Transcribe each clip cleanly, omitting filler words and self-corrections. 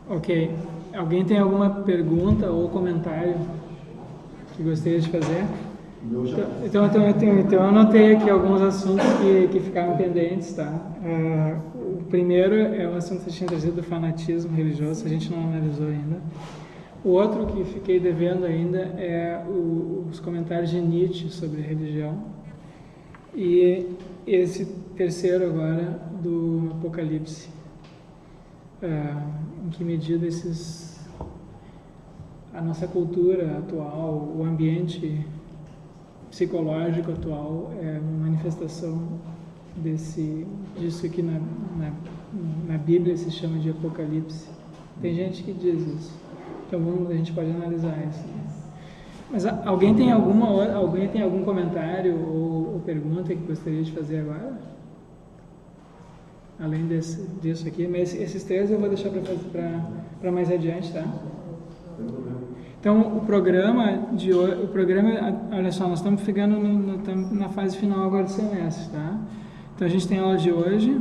Ok. Alguém tem alguma pergunta ou comentário que gostaria de fazer? Então eu anotei aqui alguns assuntos que ficaram pendentes, tá? O primeiro é o assunto que você tinha trazido do fanatismo religioso, a gente não analisou ainda. O outro que fiquei devendo ainda é os comentários de Nietzsche sobre a religião. E esse terceiro agora, do Apocalipse. Em que medida a nossa cultura atual, o ambiente psicológico atual é uma manifestação disso que na Bíblia se chama de Apocalipse. Tem gente que diz isso. Então a gente pode analisar isso. Mas alguém tem algum comentário ou pergunta que gostaria de fazer agora? Além disso aqui, mas esses três eu vou deixar para mais adiante, tá? Então, o programa, olha só, nós estamos ficando na fase final agora do semestre, tá? Então, a gente tem aula de hoje,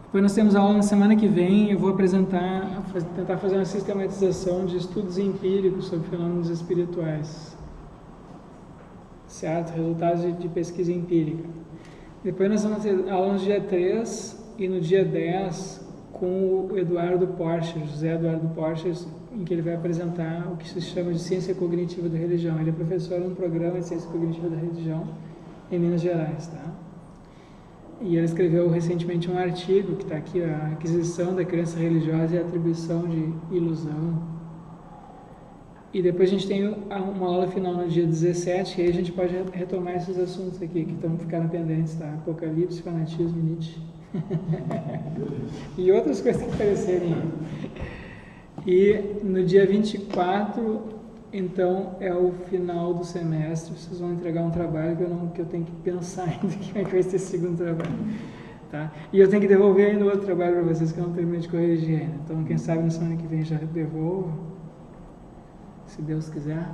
depois nós temos aula na semana que vem, eu vou tentar fazer uma sistematização de estudos empíricos sobre fenômenos espirituais, certo? Resultados de pesquisa empírica. Depois nós vamos ter aula no dia 3 e no dia 10 com o Eduardo Porcher, José Eduardo Porcher, em que ele vai apresentar o que se chama de ciência cognitiva da religião. Ele é professor num programa de ciência cognitiva da religião em Minas Gerais, tá? E ele escreveu recentemente um artigo que está aqui, a aquisição da crença religiosa e a atribuição de ilusão. E depois a gente tem uma aula final no dia 17, que aí a gente pode retomar esses assuntos aqui, que ficaram pendentes, tá? Apocalipse, fanatismo e Nietzsche. E outras coisas que aparecerem aí. E no dia 24, então, é o final do semestre. Vocês vão entregar um trabalho que eu tenho que pensar ainda que vai ser o segundo trabalho. Tá? E eu tenho que devolver ainda outro trabalho para vocês que eu não terminei de corrigir ainda. Então, quem sabe na semana que vem já devolvo. Se Deus quiser.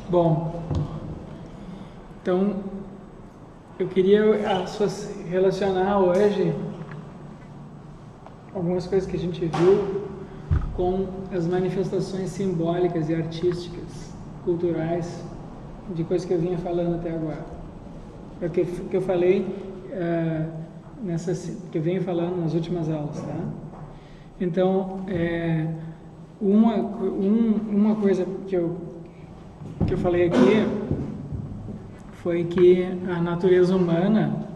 Bom, então eu queria relacionar hoje algumas coisas que a gente viu com as manifestações simbólicas e artísticas, culturais, de coisas que eu vinha falando até agora. É o que eu falei que eu venho falando nas últimas aulas, tá? Então, uma coisa que eu falei aqui foi que a natureza humana,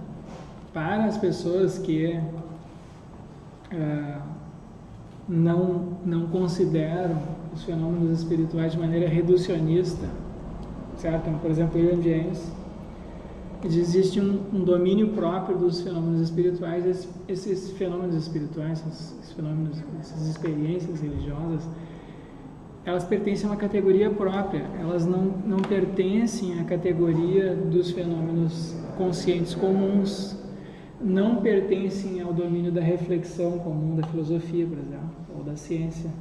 para as pessoas que não consideram os fenômenos espirituais de maneira reducionista, certo? Então, por exemplo, William James, existe um domínio próprio dos fenômenos espirituais. Esses fenômenos espirituais, essas experiências religiosas, elas pertencem a uma categoria própria, elas não pertencem à categoria dos fenômenos conscientes comuns, não pertencem ao domínio da reflexão comum, da filosofia, por exemplo, ou da ciência,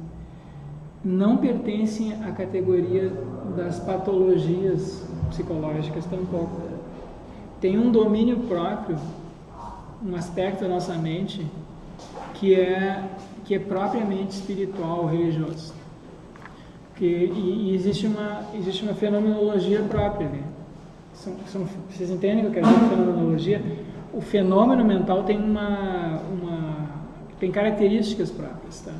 não pertencem à categoria das patologias psicológicas tampouco. Tem um domínio próprio, um aspecto da nossa mente que é propriamente espiritual, religioso. E existe uma fenomenologia própria ali. Vocês entendem o que eu quero dizer com fenomenologia? O fenômeno mental tem características próprias, tá?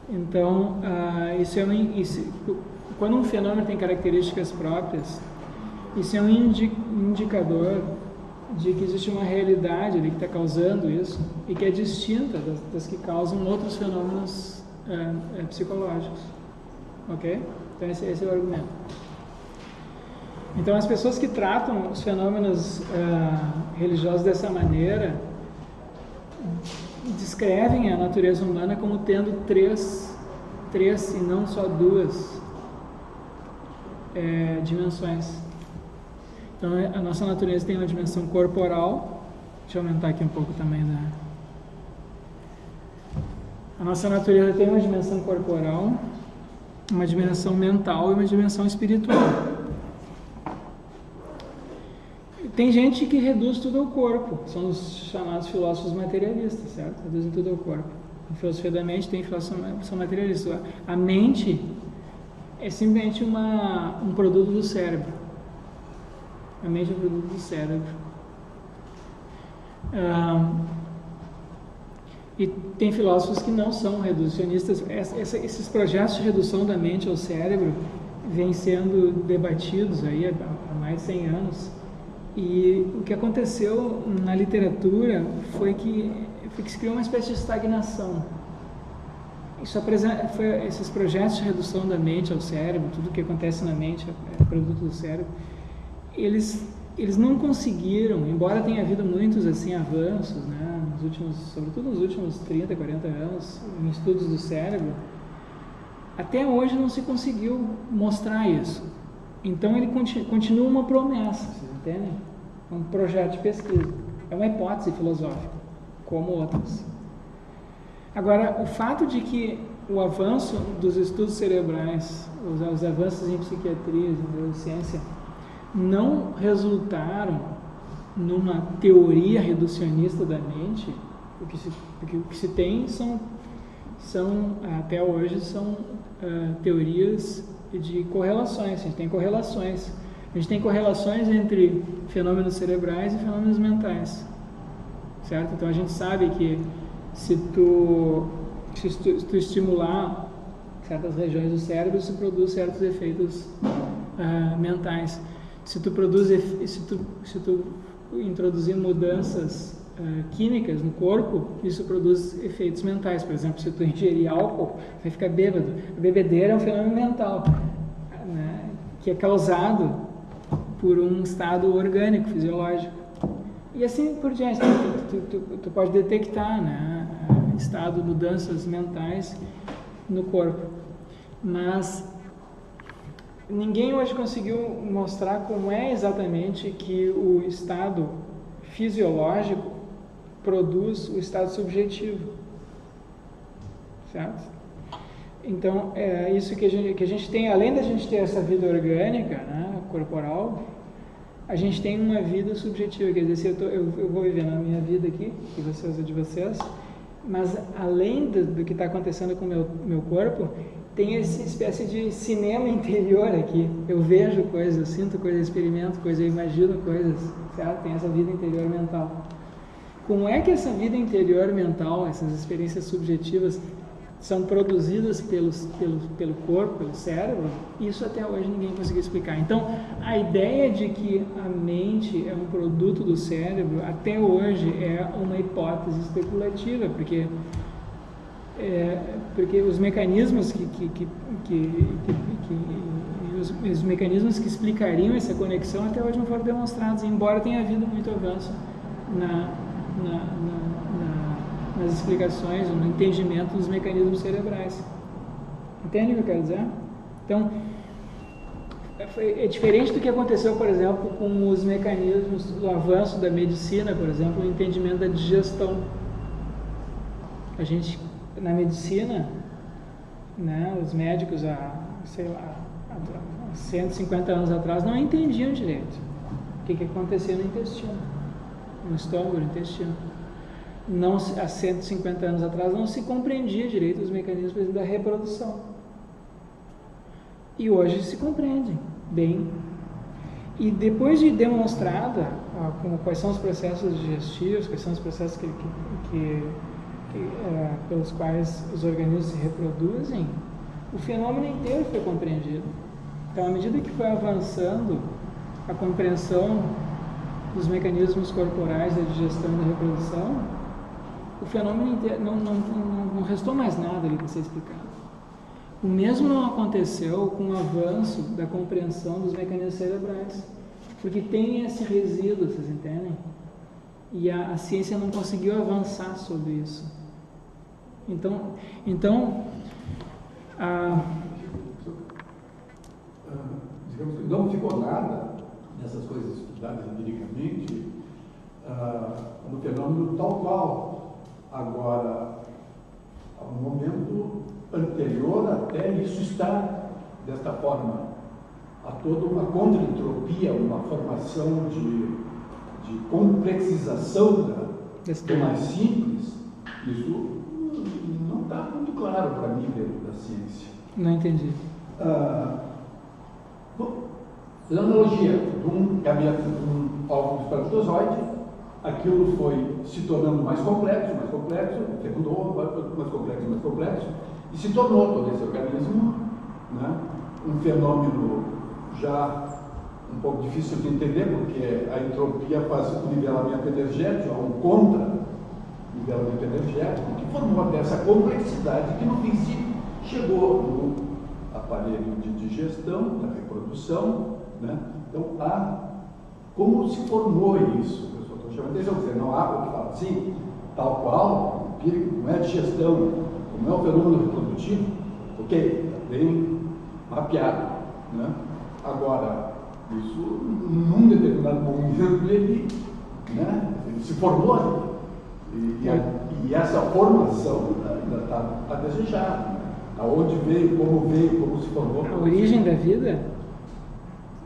Então, quando um fenômeno tem características próprias, isso é um indicador de que existe uma realidade ali que está causando isso e que é distinta das que causam outros fenômenos psicológicos. Ok? Então esse é o argumento. Então as pessoas que tratam os fenômenos religiosos dessa maneira descrevem a natureza humana como tendo três e não só duas dimensões. Então a nossa natureza tem uma dimensão corporal. Deixa eu aumentar aqui um pouco também a nossa natureza tem uma dimensão corporal, uma dimensão mental e uma dimensão espiritual. Tem gente que reduz tudo ao corpo, são os chamados filósofos materialistas, certo? Reduzem tudo ao corpo. A filosofia da mente tem filosofia materialista. A mente é simplesmente um produto do cérebro. A mente é um produto do cérebro. E tem filósofos que não são reducionistas. Esses projetos de redução da mente ao cérebro vêm sendo debatidos aí há mais de 100 anos. E o que aconteceu na literatura foi que se criou uma espécie de estagnação. Esses projetos de redução da mente ao cérebro, tudo que acontece na mente é produto do cérebro, eles não conseguiram, embora tenha havido muitos assim, avanços, né, sobretudo nos últimos 30, 40 anos, em estudos do cérebro, até hoje não se conseguiu mostrar isso. Então ele continua uma promessa, vocês entendem? Um projeto de pesquisa. É uma hipótese filosófica, como outras. Agora, o fato de que o avanço dos estudos cerebrais, os avanços em psiquiatria, em neurociência, não resultaram numa teoria reducionista da mente, porque o que se tem até hoje, são teorias de correlações. A gente tem correlações. A gente tem correlações entre fenômenos cerebrais e fenômenos mentais, certo? Então a gente sabe que se tu estimular certas regiões do cérebro, se produz certos efeitos mentais. Se tu introduzir mudanças químicas no corpo, isso produz efeitos mentais. Por exemplo, se tu ingerir álcool, vai ficar bêbado. A bebedeira é um fenômeno mental, né, que é causado por um estado orgânico, fisiológico. E assim por diante. Tu pode detectar, né, mudanças mentais no corpo. Mas ninguém hoje conseguiu mostrar como é exatamente que o estado fisiológico produz o estado subjetivo, certo? Então, é isso que a gente tem, além da gente ter essa vida orgânica, né, corporal, a gente tem uma vida subjetiva, quer dizer, eu vou vivendo a minha vida aqui, e vocês a de vocês, mas além do que está acontecendo com o meu corpo, tem essa espécie de cinema interior aqui. Eu vejo coisas, eu sinto coisas, eu experimento coisas, eu imagino coisas, certo? Tem essa vida interior mental. Como é que essa vida interior mental, essas experiências subjetivas, são produzidas pelo corpo, pelo cérebro? Isso até hoje ninguém conseguiu explicar. Então, a ideia de que a mente é um produto do cérebro, até hoje é uma hipótese especulativa, porque os mecanismos os mecanismos que explicariam essa conexão até hoje não foram demonstrados, embora tenha havido muito avanço nas explicações, no entendimento dos mecanismos cerebrais. Entende o que eu quero dizer? Então, é diferente do que aconteceu, por exemplo, com os mecanismos do avanço da medicina, por exemplo, o entendimento da digestão. Na medicina, né, os médicos há 150 anos atrás não entendiam direito o que acontecia no intestino, no estômago, no intestino. Há 150 anos atrás não se compreendia direito os mecanismos, por exemplo, da reprodução. E hoje se compreende bem. E depois de demonstrada quais são os processos digestivos, quais são os processos pelos quais os organismos se reproduzem, o fenômeno inteiro foi compreendido. Então, à medida que foi avançando a compreensão dos mecanismos corporais da digestão e da reprodução, o fenômeno inteiro não restou mais nada ali para ser explicado. O mesmo não aconteceu com o avanço da compreensão dos mecanismos cerebrais, porque tem esse resíduo, vocês entendem? E a ciência não conseguiu avançar sobre isso. Então digamos que não ficou nada nessas coisas estudadas empiricamente no fenômeno tal qual. Agora, há um momento anterior até isso estar desta forma, há toda uma contraentropia, uma formação de de complexização do mais simples, isso não está muito claro para mim dentro da ciência. Não entendi. Na analogia de um gameto, de um óvulo espermatozoide, aquilo foi se tornando mais complexo, fecundou, mais complexo, e se tornou todo esse organismo, né, um fenômeno já um pouco difícil de entender, porque a entropia faz o nivelamento energético, há um contra-nivelamento energético, que formou dessa complexidade que no fim chegou no aparelho de digestão, da reprodução, né? Então, como se formou isso? Eu só estou chamando a atenção, porque não há o que fala assim, tal qual, empírico, não é digestão, não é um fenômeno reprodutivo, ok, está bem mapeado, né? Agora, isso, num determinado momento, ele se formou ali. E essa formação ainda está a desejar. Né? Aonde veio, como se formou. A origem da vida?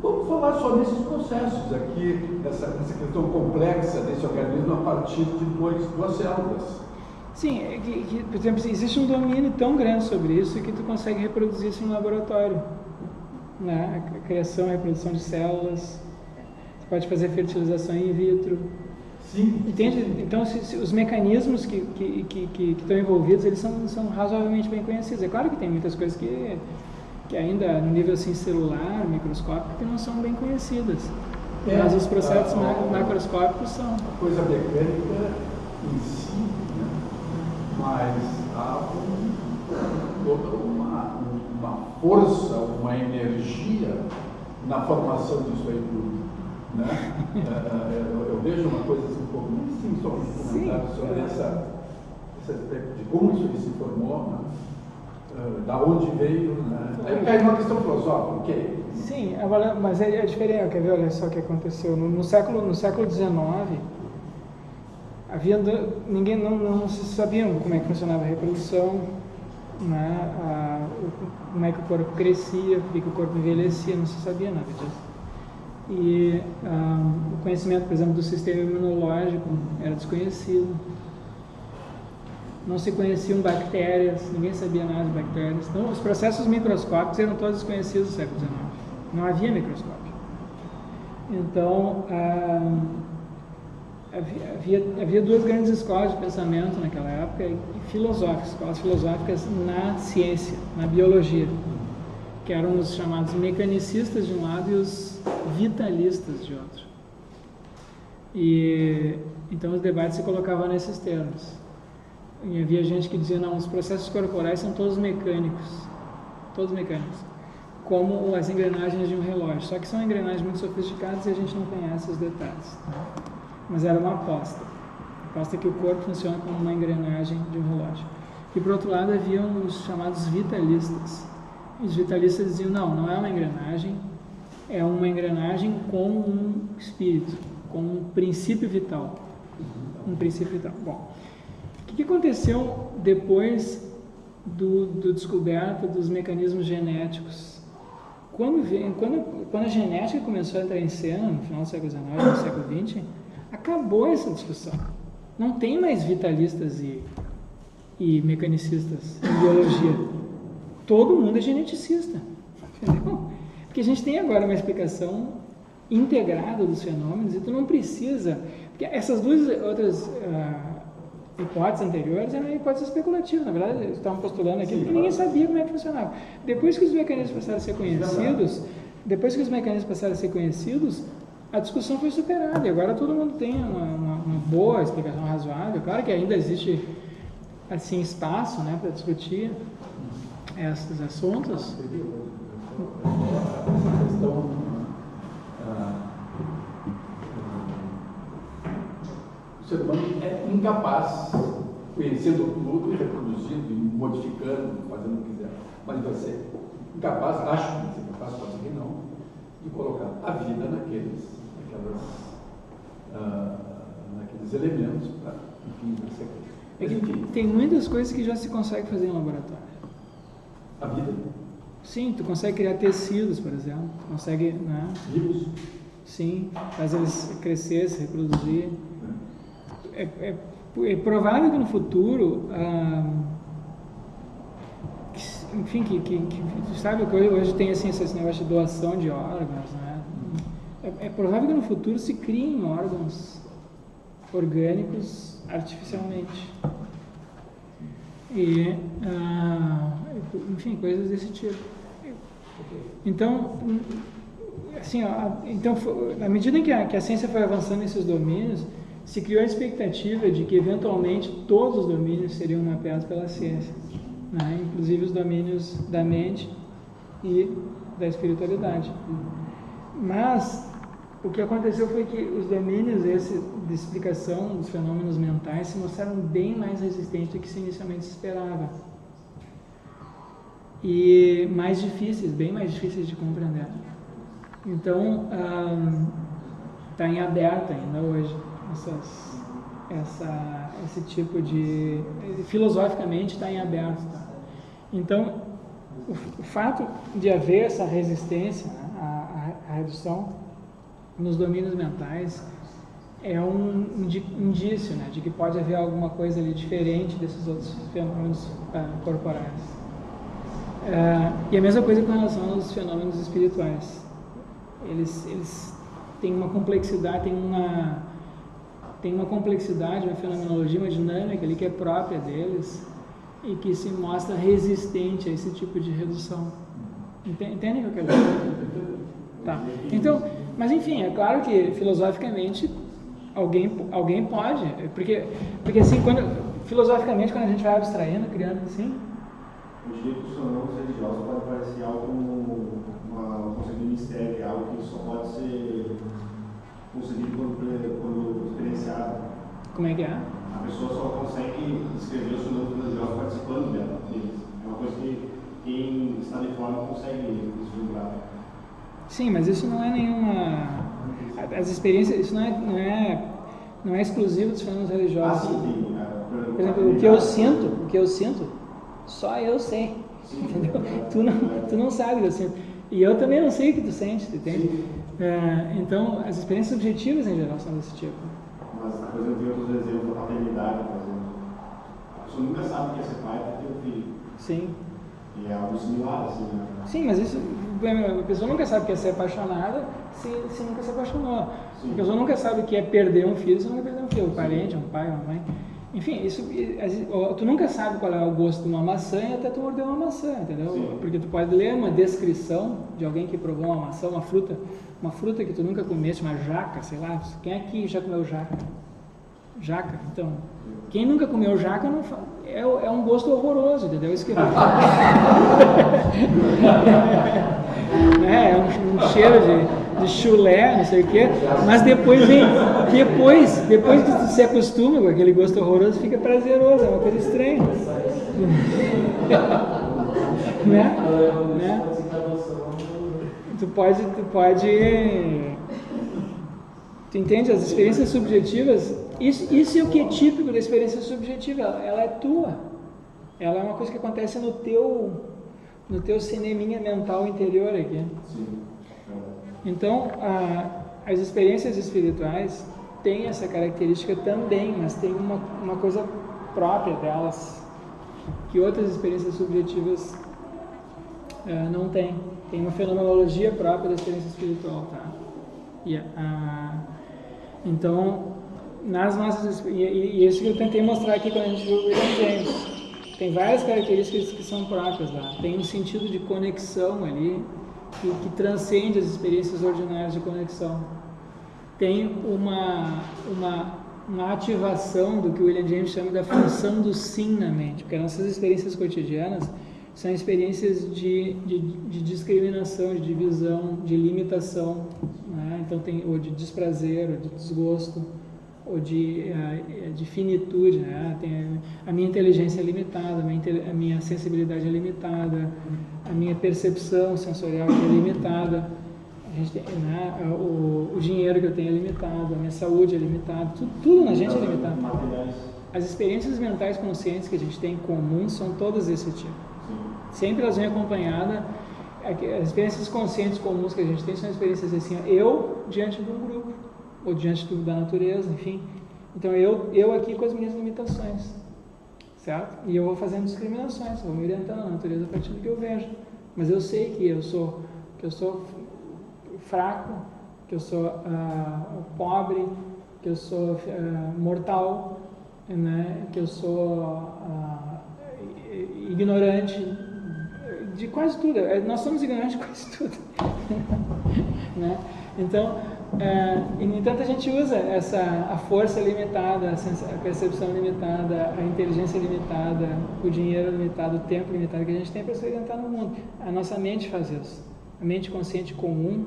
Vamos falar só nesses processos aqui, nessa questão complexa desse organismo a partir de duas células. Sim, por exemplo, existe um domínio tão grande sobre isso que tu consegue reproduzir isso em um laboratório. Né? A criação e reprodução de células, você pode fazer fertilização in vitro. Sim. Entende? Então, os mecanismos que estão envolvidos, eles são razoavelmente bem conhecidos. É claro que tem muitas coisas que ainda no nível assim, celular, microscópico, que não são bem conhecidas. Mas os processos macroscópicos são. A coisa mecânica em si, né? Mas há toda uma força, uma energia na formação disso aí tudo. Né? Eu vejo uma coisa assim, um pouco, nem só um comentário sobre esse aspecto de como isso se formou, né? Da onde veio, né? Aí cai uma questão filosófica, ok? Sim, agora, mas é diferente, quer ver, olha só o que aconteceu. No século XIX, ninguém não se sabia como é que funcionava a reprodução, né? Como é que o corpo crescia, por que o corpo envelhecia, não se sabia nada disso. E o conhecimento, por exemplo, do sistema imunológico era desconhecido. Não se conheciam bactérias, ninguém sabia nada de bactérias. Então, os processos microscópicos eram todos desconhecidos no século XIX. Não havia microscópio. Então, havia duas grandes escolas de pensamento naquela época, e escolas filosóficas na ciência, na biologia, que eram os chamados mecanicistas de um lado e os vitalistas de outro. E então os debates se colocavam nesses termos. E havia gente que dizia, não, os processos corporais são todos mecânicos, como as engrenagens de um relógio, só que são engrenagens muito sofisticadas e a gente não conhece os detalhes. Mas era uma aposta que o corpo funciona como uma engrenagem de um relógio. E por outro lado haviam os chamados vitalistas. Os vitalistas diziam, não é uma engrenagem, é uma engrenagem com um espírito, com um princípio vital. Bom, o que aconteceu depois do descoberta dos mecanismos genéticos? Quando a genética começou a entrar em cena, no final do século XIX, no século XX, acabou essa discussão. Não tem mais vitalistas e mecanicistas em biologia. Todo mundo é geneticista. Entendeu? Porque a gente tem agora uma explicação integrada dos fenômenos e tu não precisa... Porque essas duas outras hipóteses anteriores eram hipóteses especulativas. Na verdade, eles estavam postulando aqui porque ninguém sabia como é que funcionava. Depois que os mecanismos passaram a ser conhecidos, a discussão foi superada. E agora todo mundo tem uma boa explicação razoável. Claro que ainda existe assim, espaço, né, para discutir esses assuntos. Essa questão o ser humano é incapaz, conhecendo tudo e reproduzindo e modificando, fazendo o que quiser, mas vai ser incapaz, acho que vai ser capaz, pode ser que não, de colocar a vida naqueles elementos para, enfim, sequência. Tem muitas coisas que já se consegue fazer em laboratório. A vida? Sim, tu consegue criar tecidos, por exemplo. Tu consegue, né? Vivos? Sim, faz eles crescer, se reproduzir. É provável que no futuro, enfim, sabe que hoje tem assim, esse negócio de doação de órgãos, né? É provável que no futuro se criem órgãos orgânicos artificialmente. E, enfim, coisas desse tipo. Então, assim, na medida em que a ciência foi avançando nesses domínios, se criou a expectativa de que eventualmente todos os domínios seriam mapeados pela ciência, né? Inclusive os domínios da mente e da espiritualidade. Mas o que aconteceu foi que os domínios de explicação dos fenômenos mentais se mostraram bem mais resistentes do que inicialmente se esperava. E mais difíceis, bem mais difíceis de compreender. Então, está em aberto ainda hoje esse tipo de... Filosoficamente está em aberto. Tá? Então, o fato de haver essa resistência, né, à redução nos domínios mentais é um indício, né, de que pode haver alguma coisa ali diferente desses outros fenômenos corporais. E a mesma coisa com relação aos fenômenos espirituais. Eles têm uma complexidade, uma fenomenologia, uma dinâmica ali que é própria deles e que se mostra resistente a esse tipo de redução. Entendem o que eu quero dizer? Tá. Então, mas enfim, é claro que filosoficamente alguém pode, porque assim, filosoficamente quando a gente vai abstraindo, criando assim, eu diria que os fenômenos religiosos podem parecer algo como um conceito de mistério, algo que só pode ser conseguido quando experienciado. Como é que é? A pessoa só consegue descrever os fenômenos religiosos participando deles. É uma coisa que quem está de fora não consegue vislumbrar. Sim, mas isso não é nenhuma... As experiências, isso não é exclusivo dos fenômenos religiosos. Sim. Por exemplo, o que eu sinto, só eu sei. Sim, entendeu? Tu não sabe o que eu sinto. E eu também não sei o que tu sente, entende? Então, as experiências subjetivas em geral são desse tipo. Mas, por exemplo, tem outros exemplos da paternidade, por exemplo. A pessoa nunca sabe o que é ser pai porque tem um filho. Sim. E é algo similar, assim, né? Sim, mas isso, a pessoa nunca sabe o que é ser apaixonada se nunca se apaixonou. Sim. A pessoa nunca sabe o que é perder um filho se nunca perdeu um filho. Um parente, um pai, uma mãe. Enfim, tu nunca sabe qual é o gosto de uma maçã e até tu morder uma maçã, entendeu? Sim. Porque tu pode ler uma descrição de alguém que provou uma maçã, uma fruta que tu nunca comeste, uma jaca, sei lá. Quem aqui já comeu jaca? Jaca, então. Quem nunca comeu jaca não é um gosto horroroso, entendeu? Isso que é um cheiro de chulé, não sei o quê, mas depois que tu se acostuma com aquele gosto horroroso, fica prazeroso, é uma coisa estranha. né? Tu entende? As experiências subjetivas, isso é o que é típico da experiência subjetiva, ela é tua. Ela é uma coisa que acontece no teu cineminha mental interior aqui. Sim. Então, as experiências espirituais têm essa característica também, mas tem uma coisa própria delas, que outras experiências subjetivas não têm. Tem uma fenomenologia própria da experiência espiritual, tá? Então, nas nossas... E isso que eu tentei mostrar aqui quando a gente viu o William James. Tem várias características que são próprias lá. Tem um sentido de conexão ali, que transcende as experiências ordinárias de conexão. Tem uma ativação do que o William James chama da função do sim na mente, porque as nossas experiências cotidianas são experiências de discriminação, de divisão, de limitação, né? Então ou de desprazer, ou de desgosto, ou de finitude, né? A minha inteligência é limitada, a minha sensibilidade é limitada, a minha percepção sensorial é limitada, o dinheiro que eu tenho é limitado, a minha saúde é limitada, tudo na gente é limitado. As experiências mentais conscientes que a gente tem em comum são todas desse tipo. Sempre elas vêm acompanhadas, as experiências conscientes comuns que a gente tem são experiências assim, eu diante de um grupo, ou diante da natureza, enfim. Então eu aqui com as minhas limitações, certo? E eu vou fazendo discriminações, vou me orientando a natureza a partir do que eu vejo. Mas eu sei que eu sou fraco, que eu sou pobre, que eu sou mortal, né? Que eu sou ignorante de quase tudo. Nós somos ignorantes de quase tudo. Né? Então, no entanto, a gente usa a força limitada, a percepção limitada, a inteligência limitada, o dinheiro limitado, o tempo limitado que a gente tem para se orientar no mundo. A nossa mente faz isso. A mente consciente comum,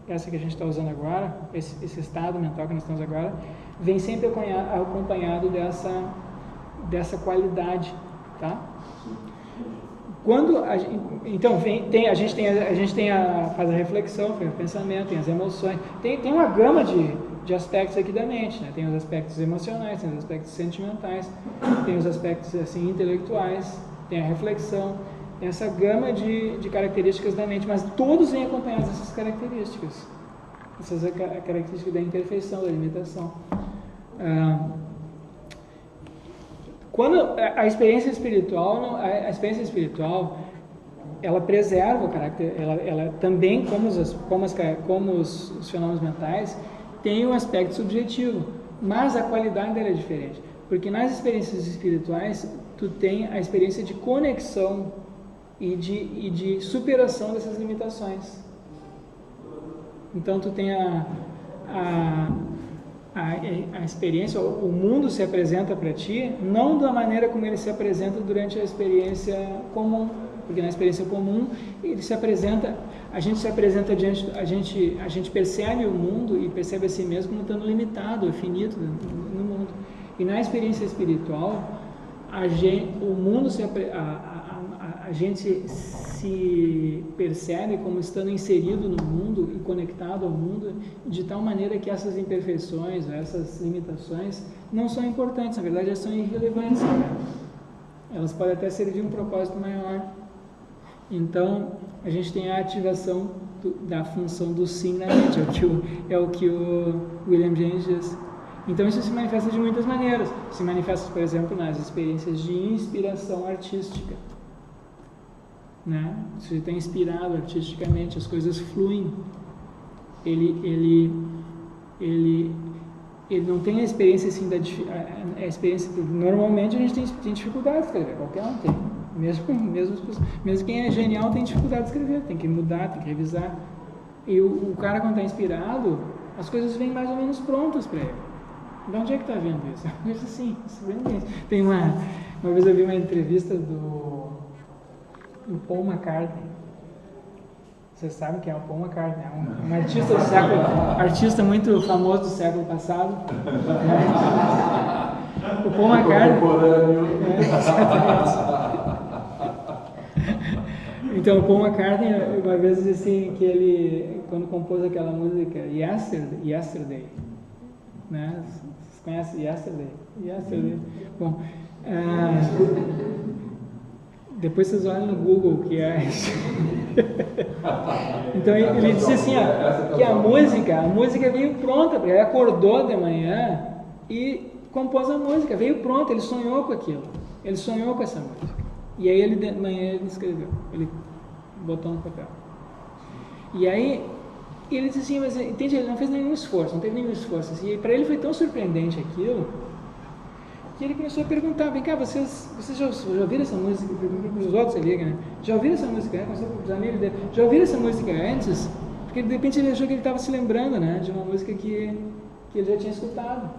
essa que a gente está usando agora, esse estado mental que nós estamos agora, vem sempre acompanhado dessa qualidade, tá? Quando então a gente faz a reflexão, faz o pensamento, tem as emoções, tem uma gama de aspectos aqui da mente, né? Tem os aspectos emocionais, tem os aspectos sentimentais, tem os aspectos assim intelectuais, tem a reflexão, tem essa gama de características da mente, mas todos vêm acompanhados dessas características da imperfeição, da limitação. Quando a experiência espiritual, ela preserva o caráter, ela também, como os fenômenos mentais, tem um aspecto subjetivo, mas a qualidade dela é diferente, porque nas experiências espirituais tu tem a experiência de conexão e de superação dessas limitações. Então tu tem a experiência, o mundo se apresenta para ti não da maneira como ele se apresenta durante a experiência comum, porque na experiência comum ele se apresenta, a gente se apresenta diante, a gente percebe o mundo e percebe a si mesmo como estando limitado, finito no mundo. E na experiência espiritual a gente se percebe como estando inserido no mundo e conectado ao mundo de tal maneira que essas imperfeições, essas limitações não são importantes, na verdade elas são irrelevantes, né? Elas podem até servir um propósito maior. Então a gente tem a ativação da função do sim na mente, é o que o William James diz. Então isso se manifesta de muitas maneiras. Se manifesta, por exemplo, nas experiências de inspiração artística, né? Se está inspirado artisticamente, as coisas fluem. Ele não tem a experiência assim a experiência. Normalmente a gente tem dificuldade de escrever, qualquer um tem. Mesmo quem é genial tem dificuldade de escrever, tem que mudar, tem que revisar. E o cara, quando está inspirado, as coisas vêm mais ou menos prontas para ele. De onde é que está vendo isso? Isso assim, tem uma vez eu vi uma entrevista do Paul McCartney. Vocês sabem quem é o Paul McCartney? É um artista muito famoso do século passado. O Paul McCartney. Então, o Paul McCartney, uma vez disse assim, que ele, quando compôs aquela música Yesterday, né? Vocês conhecem Yesterday? Bom, depois vocês olham no Google o que é isso. Então ele disse assim, que a música veio pronta, ele acordou de manhã e compôs a música, veio pronta, ele sonhou com aquilo, ele sonhou com essa música. E aí de manhã ele escreveu, ele botou no papel. E aí ele disse assim, mas entende, ele não fez nenhum esforço, não teve nenhum esforço. Assim, e para ele foi tão surpreendente aquilo, que ele começou a perguntar, vem cá, vocês já ouviram essa música? Para os outros, ele liga, né? Já ouviram essa música antes? Começou para os amigos dele. Já ouviram essa música antes? Porque de repente ele achou que ele estava se lembrando, né? De uma música que ele já tinha escutado.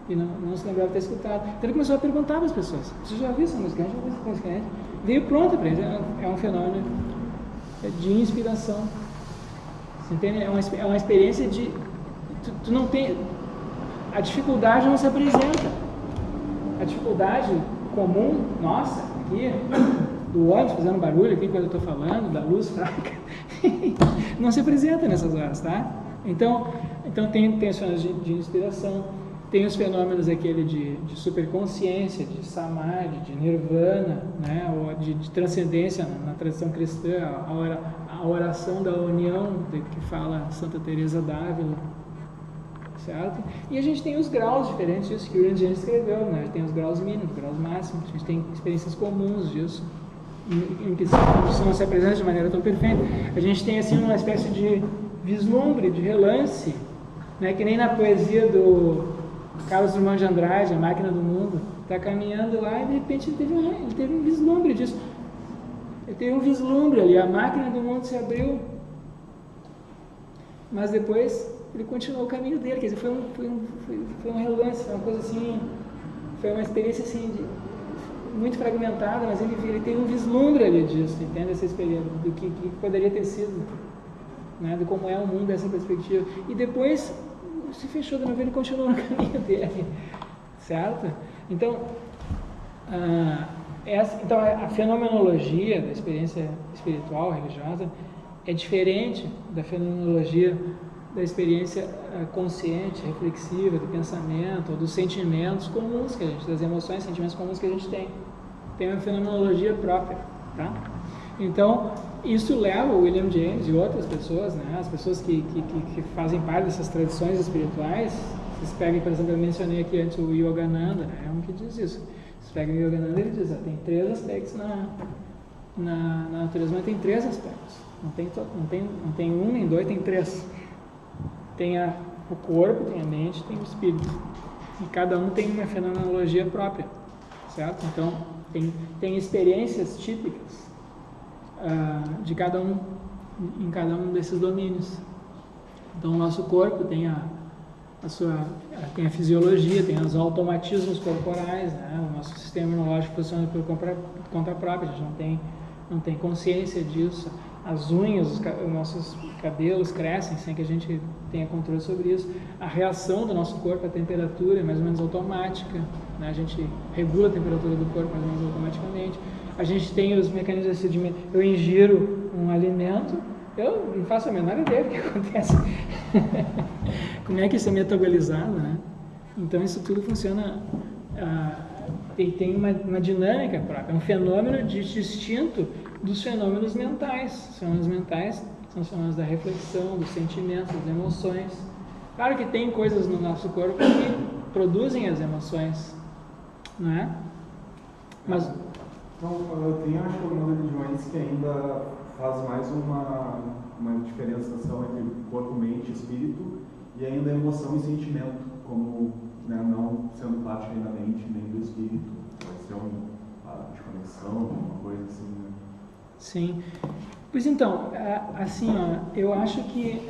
E não se lembrava de ter escutado. Então ele começou a perguntar para as pessoas, você já ouviu essa música antes? Já ouviu essa música antes? Veio pronta para ele. É um fenômeno de inspiração. Você entende? É uma experiência de... Tu não tem... A dificuldade não se apresenta. A dificuldade comum, nossa, aqui, do ônibus fazendo barulho aqui quando eu estou falando, da luz fraca, não se apresenta nessas horas, tá? Então tem os fenômenos de inspiração. Tem os fenômenos aquele de superconsciência, de samadhi, de nirvana, né? Ou de transcendência na tradição cristã, a oração da união que fala Santa Teresa d'Ávila, certo? E a gente tem os graus diferentes disso que o William James escreveu, né? Tem os graus mínimos, os graus máximos, a gente tem experiências comuns disso, em que não se apresenta de maneira tão perfeita. A gente tem assim uma espécie de vislumbre, de relance, né? Que nem na poesia do Carlos Drummond de Andrade, A Máquina do Mundo, está caminhando lá e de repente ele teve um vislumbre disso. Ele teve um vislumbre ali, a máquina do mundo se abriu, mas depois ele continuou o caminho dele, quer dizer, foi um relance, foi uma coisa assim, foi uma experiência assim, muito fragmentada, mas ele teve um vislumbre ali disso, entende? Essa experiência, do que poderia ter sido, né? De como é o mundo dessa perspectiva. E depois se fechou de novo, ele continuou no caminho dele, certo? Então, a fenomenologia da experiência espiritual, religiosa, é diferente da fenomenologia da experiência consciente, reflexiva, do pensamento, ou dos sentimentos comuns que a gente, das emoções, sentimentos comuns que a gente tem. Tem uma fenomenologia própria, tá? Então, isso leva o William James e outras pessoas, né, as pessoas que fazem parte dessas tradições espirituais. Vocês pegam, por exemplo, eu mencionei aqui antes o Yogananda, né, é um que diz isso. Vocês pegam o Yogananda, ele diz, tem 3 aspectos na natureza, mas tem 3 aspectos. Não tem 1 nem 2, tem 3. Tem o corpo, tem a mente, tem o espírito. E cada um tem uma fenomenologia própria, certo? Então, tem experiências típicas de cada um, em cada um desses domínios. Então, o nosso corpo tem tem a fisiologia, tem os automatismos corporais, né? O nosso sistema imunológico funciona por conta própria, a gente não tem consciência disso. As unhas, os nossos cabelos crescem sem que a gente tenha controle sobre isso. A reação do nosso corpo à temperatura é mais ou menos automática, né? A gente regula a temperatura do corpo mais ou menos automaticamente. A gente tem os mecanismos de eu ingiro um alimento, eu não faço a menor ideia do que acontece. Como é que isso é metabolizado, né? Então isso tudo funciona, tem uma dinâmica própria, é um fenômeno distinto dos fenômenos mentais. Os fenômenos mentais são os fenômenos da reflexão, dos sentimentos, das emoções. Claro que tem coisas no nosso corpo que produzem as emoções, não é? Mas então, tem acho que algumas religiões que ainda faz mais uma diferenciação entre corpo, mente e espírito, e ainda emoção e sentimento, como, né, não sendo parte nem da mente nem do espírito, vai ser de conexão, uma coisa assim, né? Sim. Pois então, assim, eu acho que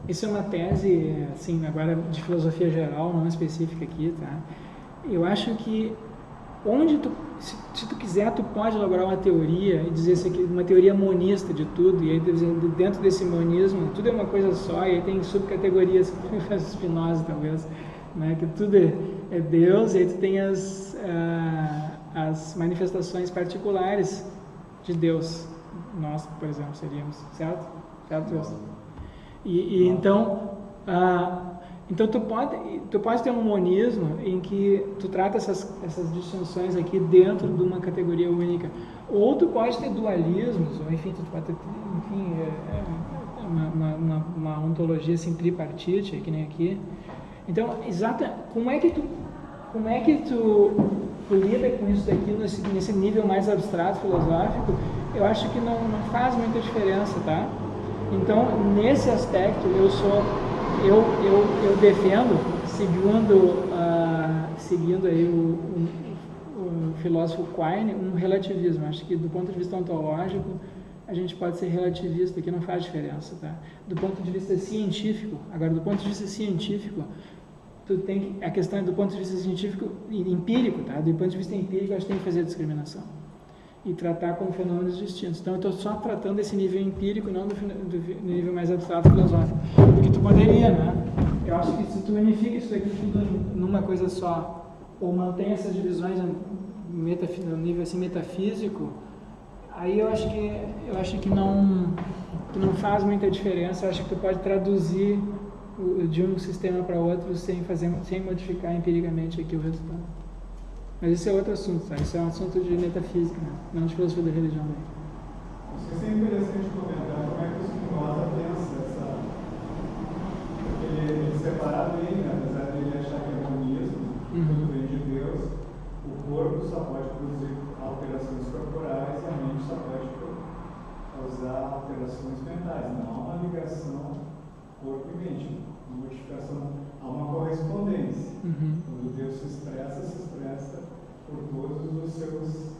isso é uma tese, assim, agora de filosofia geral, não específica aqui, tá? Eu acho que se tu quiser, tu pode elaborar uma teoria e dizer isso aqui, uma teoria monista de tudo, e aí dentro desse monismo, tudo é uma coisa só, e aí tem subcategorias, como faz Spinoza talvez, né, que tudo é Deus, e aí tu tem as manifestações particulares de Deus. Nós, por exemplo, seríamos, certo? Certo? E então tu pode ter um monismo em que tu trata essas distinções aqui dentro de uma categoria única, ou tu pode ter dualismos, ou enfim, tu pode ter, enfim, uma ontologia assim tripartite, que nem aqui. Então, como é que tu lida com isso daqui nesse nível mais abstrato filosófico? Eu acho que não faz muita diferença, tá? Então, nesse aspecto, eu defendo, seguindo aí o filósofo Quine, um relativismo. Acho que do ponto de vista ontológico a gente pode ser relativista, que não faz diferença, tá? Do ponto de vista científico, a questão é do ponto de vista científico empírico, tá? Do ponto de vista empírico, acho que tem que fazer a discriminação e tratar como fenômenos distintos. Então, eu estou só tratando desse nível empírico, não do nível mais abstrato filosófico. Porque tu poderia, né? Eu acho que se tu unifica isso aqui tudo numa coisa só, ou mantém essas divisões no nível assim, metafísico, aí eu acho que não faz muita diferença. Eu acho que tu pode traduzir de um sistema para outro sem modificar empiricamente aqui o resultado. Mas esse é outro assunto, tá? Isso é um assunto de metafísica, né? Não de filosofia da religião. Né? Isso é interessante comentar como é que o Spinoza pensa essa... Porque ele separado aí, né? Apesar de ele achar que é monismo, tudo vem de Deus, o corpo só pode produzir alterações corporais e a mente só pode causar alterações mentais. Não há uma ligação corpo e mente, uma modificação, há uma correspondência. Quando Deus se expressa por todos os seus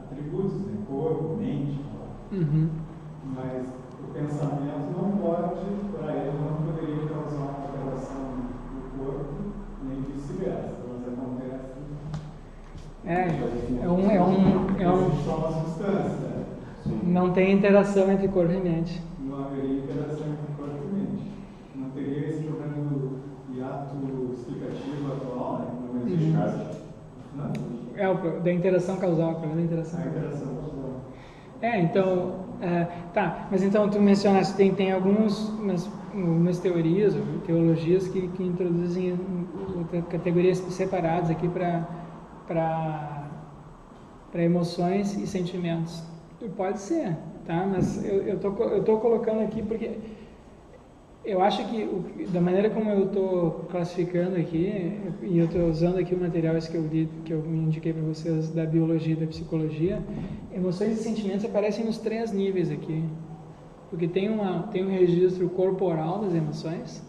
atributos, né? Corpo, mente. Mas o pensamento não pode, para ele, não poderia causar uma alteração no corpo, nem vice-versa. Mas acontece. Existe só uma substância. Não tem interação entre corpo e mente. Não haveria interação entre corpo e mente. Não teria esse problema do hiato explicativo atual, né? Não existe caso. Da interação causal, o problema da interação. A interação causal. Então, tá, mas então tu mencionaste, tem algumas teorias, ou teologias que introduzem categorias separadas aqui para emoções e sentimentos. Pode ser, tá? Mas eu tô colocando aqui porque eu acho que da maneira como eu estou classificando aqui, e eu estou usando aqui o material esse que eu li, que eu indiquei para vocês da biologia e da psicologia, emoções e sentimentos aparecem nos 3 níveis aqui, porque tem um registro corporal das emoções,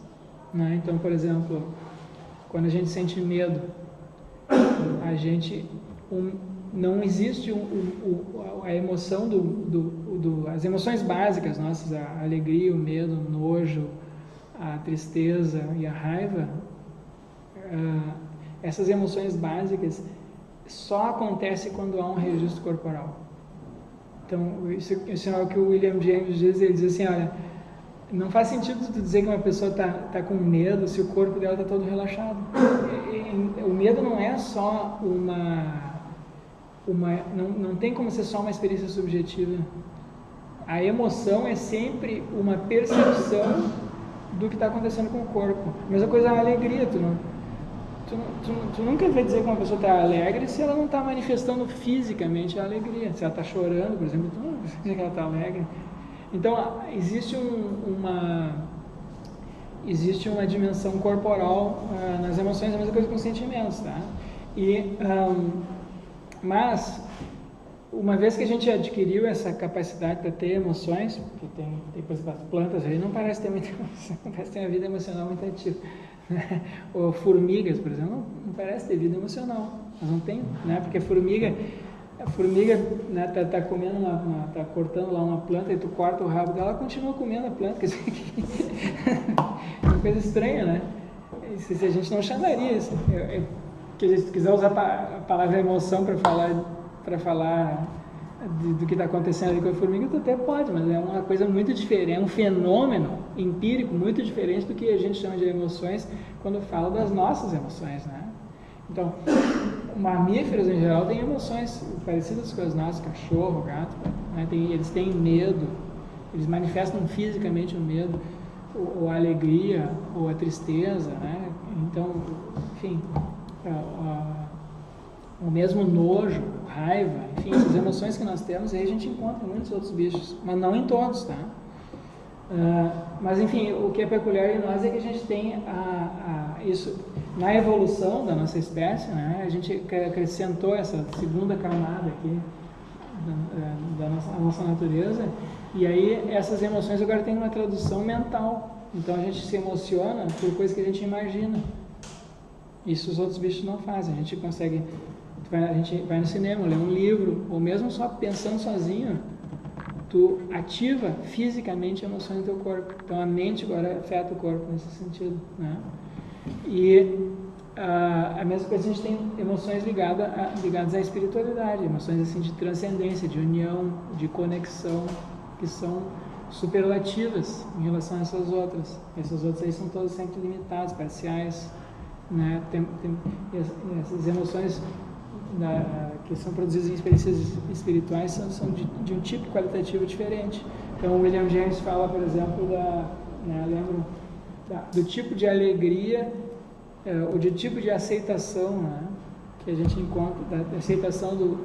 né? Então, por exemplo, quando a gente sente medo, a gente não existe a emoção as emoções básicas nossas, a alegria, o medo, o nojo, a tristeza e a raiva. Essas emoções básicas só acontecem quando há um registro corporal. Então, isso é o que o William James diz. Ele diz assim, olha, não faz sentido tu dizer que uma pessoa tá com medo se o corpo dela está todo relaxado. O medo não é só não tem como ser só uma experiência subjetiva. A emoção é sempre uma percepção do que está acontecendo com o corpo. A mesma coisa a alegria. Tu nunca vai dizer que uma pessoa está alegre se ela não está manifestando fisicamente a alegria. Se ela está chorando, por exemplo, tu não vai dizer que ela está alegre. Então, existe uma dimensão corporal nas emoções, a mesma coisa com os sentimentos, tá? Mas, uma vez que a gente adquiriu essa capacidade para ter emoções, porque tem por exemplo, as plantas ali não parece ter muita emoção, parece ter uma vida emocional muito ativa, né? Ou formigas, por exemplo, não parece ter vida emocional, mas não tem, né? Porque a formiga, né, tá comendo tá cortando lá uma planta e tu corta o rabo dela, ela continua comendo a planta, quer dizer, é uma coisa estranha, né? Se a gente não chamaria isso. Se tu quiser usar a palavra emoção para falar do que está acontecendo ali com a formiga, tu até pode, mas é uma coisa muito diferente, é um fenômeno empírico muito diferente do que a gente chama de emoções quando fala das nossas emoções, né? Então, mamíferos em geral têm emoções parecidas com as nossas, cachorro, gato, né? Eles têm medo, eles manifestam fisicamente o medo, ou a alegria, ou a tristeza, né? Então, enfim, o mesmo nojo, raiva, enfim, essas emoções que nós temos, aí a gente encontra em muitos outros bichos, mas não em todos, tá? Mas enfim, o que é peculiar em nós é que a gente tem isso, na evolução da nossa espécie, né? A gente acrescentou essa segunda camada aqui da nossa natureza, e aí essas emoções agora têm uma tradução mental, então a gente se emociona por coisas que a gente imagina. Isso os outros bichos não fazem. A gente vai no cinema, lê um livro, ou mesmo só pensando sozinho, tu ativa fisicamente emoções no teu corpo. Então a mente agora afeta o corpo nesse sentido, né? E a mesma coisa, a gente tem emoções ligadas à espiritualidade, emoções assim de transcendência, de união, de conexão, que são superlativas em relação a essas outras. Essas outras aí são todas sempre limitadas, parciais, né? Essas emoções que são produzidas em experiências espirituais são de um tipo qualitativo diferente. Então o William James fala, por exemplo, lembro do tipo de alegria, ou do tipo de aceitação, né, que a gente encontra, da aceitação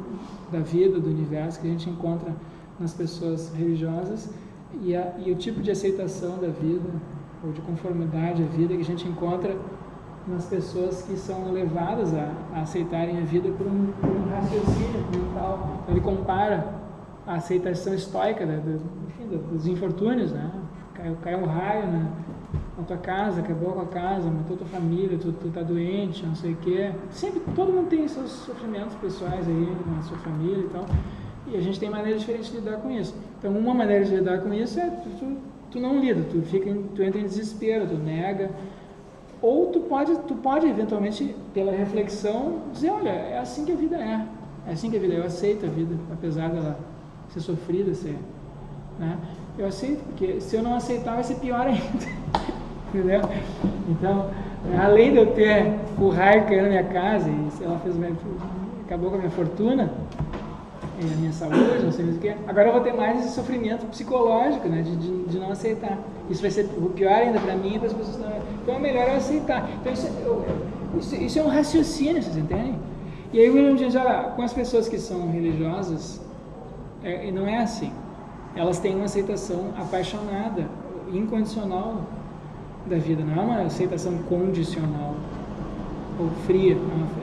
da vida, do universo, que a gente encontra nas pessoas religiosas, e o tipo de aceitação da vida, ou de conformidade à vida, que a gente encontra nas pessoas que são levadas a aceitarem a vida por um raciocínio mental. Então, ele compara a aceitação estoica dos infortúnios, né? Caiu um raio na tua casa, acabou com a casa, matou tua família, tu tá doente, não sei o quê. Sempre, todo mundo tem seus sofrimentos pessoais aí na sua família e tal, e a gente tem maneiras diferentes de lidar com isso. Então, uma maneira de lidar com isso é tu não lida, tu entra em desespero, tu nega, ou tu pode eventualmente, pela reflexão, dizer, olha, é assim que a vida é assim que a vida é, eu aceito a vida, apesar dela ser sofrida, né? Eu aceito, porque se eu não aceitar vai ser pior ainda, entendeu? Então, além de eu ter o raio caindo na minha casa, e ela acabou com a minha fortuna, e a minha saúde, não sei mais o que, agora eu vou ter mais esse sofrimento psicológico, né, de não aceitar. Isso vai ser o pior ainda para mim e para as pessoas também. Então é melhor eu aceitar. Então isso é um raciocínio, vocês entendem? E aí o William James, com as pessoas que são religiosas, não é assim. Elas têm uma aceitação apaixonada, incondicional da vida, não é uma aceitação condicional ou fria,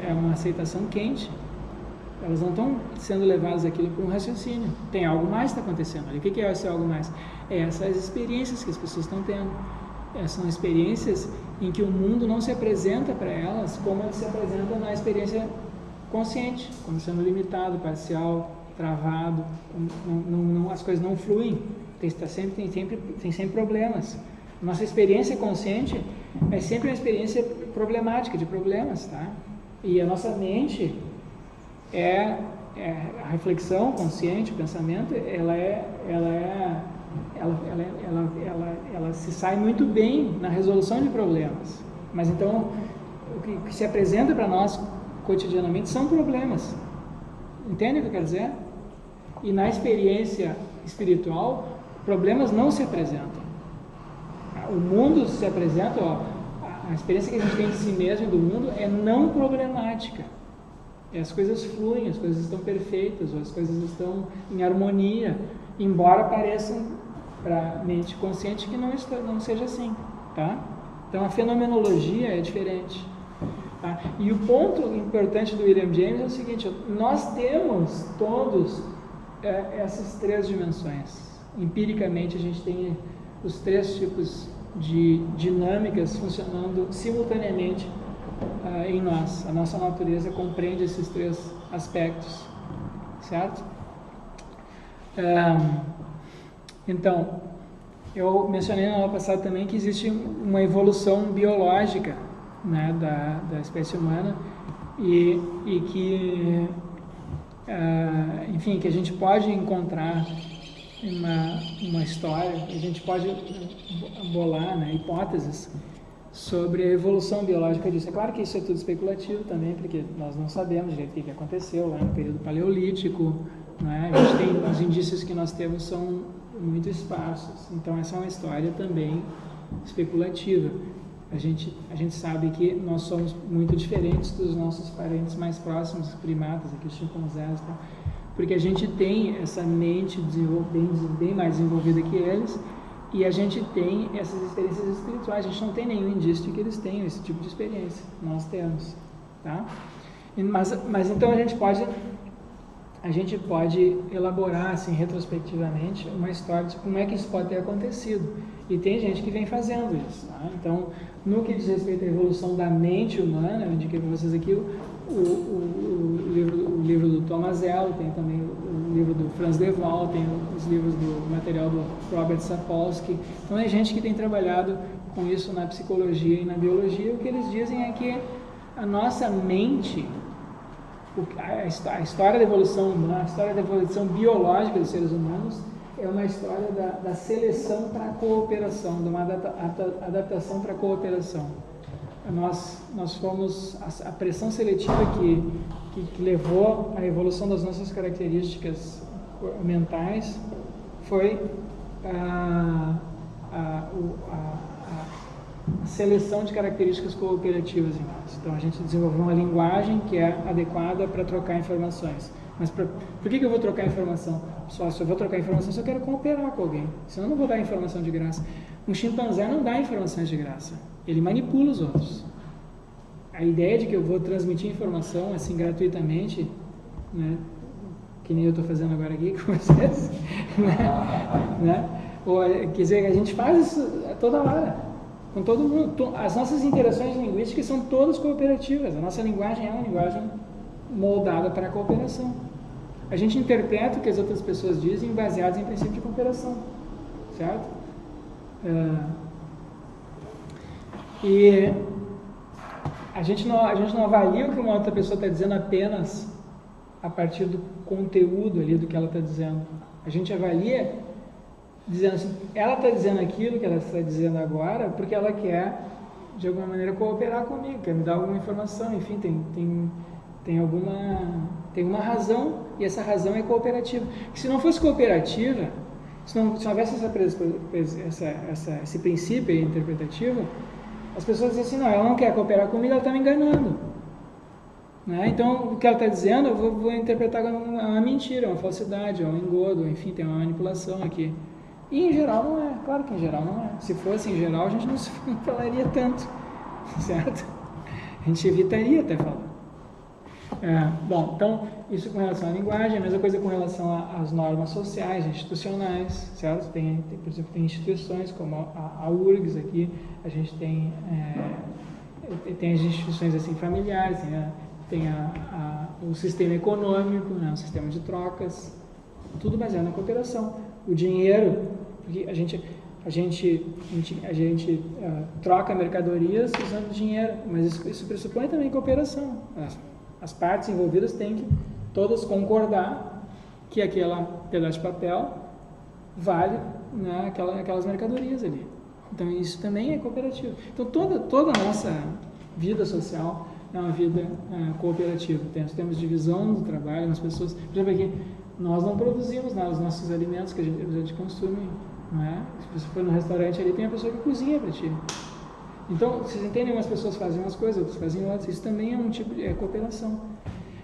é uma aceitação quente. Elas não estão sendo levadas aquilo por um raciocínio. Tem algo mais que está acontecendo ali. O que é esse algo mais? É essas experiências que as pessoas estão tendo. São experiências em que o mundo não se apresenta para elas como ele se apresenta na experiência consciente, como sendo limitado, parcial, travado, as coisas não fluem, tem sempre problemas. Nossa experiência consciente é sempre uma experiência problemática, de problemas, tá? E a nossa mente, a reflexão consciente, o pensamento, ela se sai muito bem na resolução de problemas. Mas então, o que se apresenta para nós cotidianamente são problemas. Entende o que eu quero dizer? E na experiência espiritual, problemas não se apresentam. O mundo se apresenta, a experiência que a gente tem de si mesmo e do mundo é não problemática. As coisas fluem, as coisas estão perfeitas, as coisas estão em harmonia, embora pareçam para a mente consciente que não seja assim, tá? Então a fenomenologia é diferente. Tá? E o ponto importante do William James é o seguinte: nós temos todos essas três dimensões. Empiricamente a gente tem os três tipos de dinâmicas funcionando simultaneamente em nós. A nossa natureza compreende esses três aspectos, certo? Então, eu mencionei na aula passada também que existe uma evolução biológica, né, da espécie humana e que, enfim, que a gente pode encontrar uma história, a gente pode bolar, né, hipóteses sobre a evolução biológica disso. É claro que isso é tudo especulativo também, porque nós não sabemos direito o que aconteceu lá no período paleolítico, né? A gente tem, os indícios que nós temos são muito esparsos, então essa é uma história também especulativa. A gente sabe que nós somos muito diferentes dos nossos parentes mais próximos, os primatas, aqui os chimpanzés, tá? Porque a gente tem essa mente bem mais desenvolvida que eles, e a gente tem essas experiências espirituais. A gente não tem nenhum indício de que eles tenham esse tipo de experiência. Nós temos, tá? Mas então a gente pode elaborar, assim, retrospectivamente, uma história de como é que isso pode ter acontecido. E tem gente que vem fazendo isso, tá? Então, no que diz respeito à evolução da mente humana, eu indiquei para vocês aqui o livro do Thomas Ello, tem também o livro do Franz de Waal, tem os livros do material do Robert Sapolsky. Então, é gente que tem trabalhado com isso na psicologia e na biologia. O que eles dizem é que a nossa mente, a história da evolução humana, a história da evolução biológica dos seres humanos é uma história da seleção para a cooperação, de uma adaptação para a cooperação. Nós fomos, a pressão seletiva que levou à evolução das nossas características mentais seleção de características cooperativas em nós. Então a gente desenvolveu uma linguagem que é adequada para trocar informações. Mas por que eu vou trocar informação? Se eu vou trocar informação se eu quero cooperar com alguém, senão eu não vou dar informação de graça. Um chimpanzé não dá informações de graça, ele manipula os outros. A ideia de que eu vou transmitir informação assim gratuitamente, né, que nem eu estou fazendo agora aqui com vocês, né? Ou, quer dizer, a gente faz isso toda hora, com todo mundo. As nossas interações linguísticas são todas cooperativas. A nossa linguagem é uma linguagem moldada para a cooperação. A gente interpreta o que as outras pessoas dizem baseados em princípio de cooperação, certo? E a gente não avalia o que uma outra pessoa está dizendo apenas a partir do conteúdo ali do que ela está dizendo. A gente avalia dizendo assim, ela está dizendo aquilo que ela está dizendo agora porque ela quer, de alguma maneira, cooperar comigo, quer me dar alguma informação, enfim, tem uma razão, e essa razão é cooperativa. Se não fosse cooperativa, se não houvesse esse princípio interpretativo, as pessoas dizem assim, não, ela não quer cooperar comigo, ela está me enganando. Né? Então, o que ela está dizendo, eu vou interpretar como uma mentira, uma falsidade, um engodo, enfim, tem uma manipulação aqui. E em geral não é, claro que em geral não é. Se fosse em geral, a gente não falaria tanto, certo? A gente evitaria até falar. Bom, então, isso com relação à linguagem, a mesma coisa com relação às normas sociais, institucionais, certo? Por exemplo, tem instituições como a URGS aqui, a gente tem as instituições assim, familiares, tem o sistema econômico, né, o sistema de trocas, tudo baseado na cooperação. O dinheiro, porque a gente troca mercadorias usando dinheiro, mas isso pressupõe também cooperação. As partes envolvidas têm que todas concordar que aquele pedaço de papel vale, né, aquelas mercadorias ali. Então isso também é cooperativo. Então toda a nossa vida social é uma vida cooperativa. Nós temos divisão do trabalho nas pessoas. Por exemplo, aqui, nós não produzimos os nossos alimentos que a gente consome. Não é? Se você for no restaurante ali, tem a pessoa que cozinha para ti. Então, vocês entendem, umas pessoas fazem umas coisas, outras fazem outras. Isso também é um tipo de cooperação.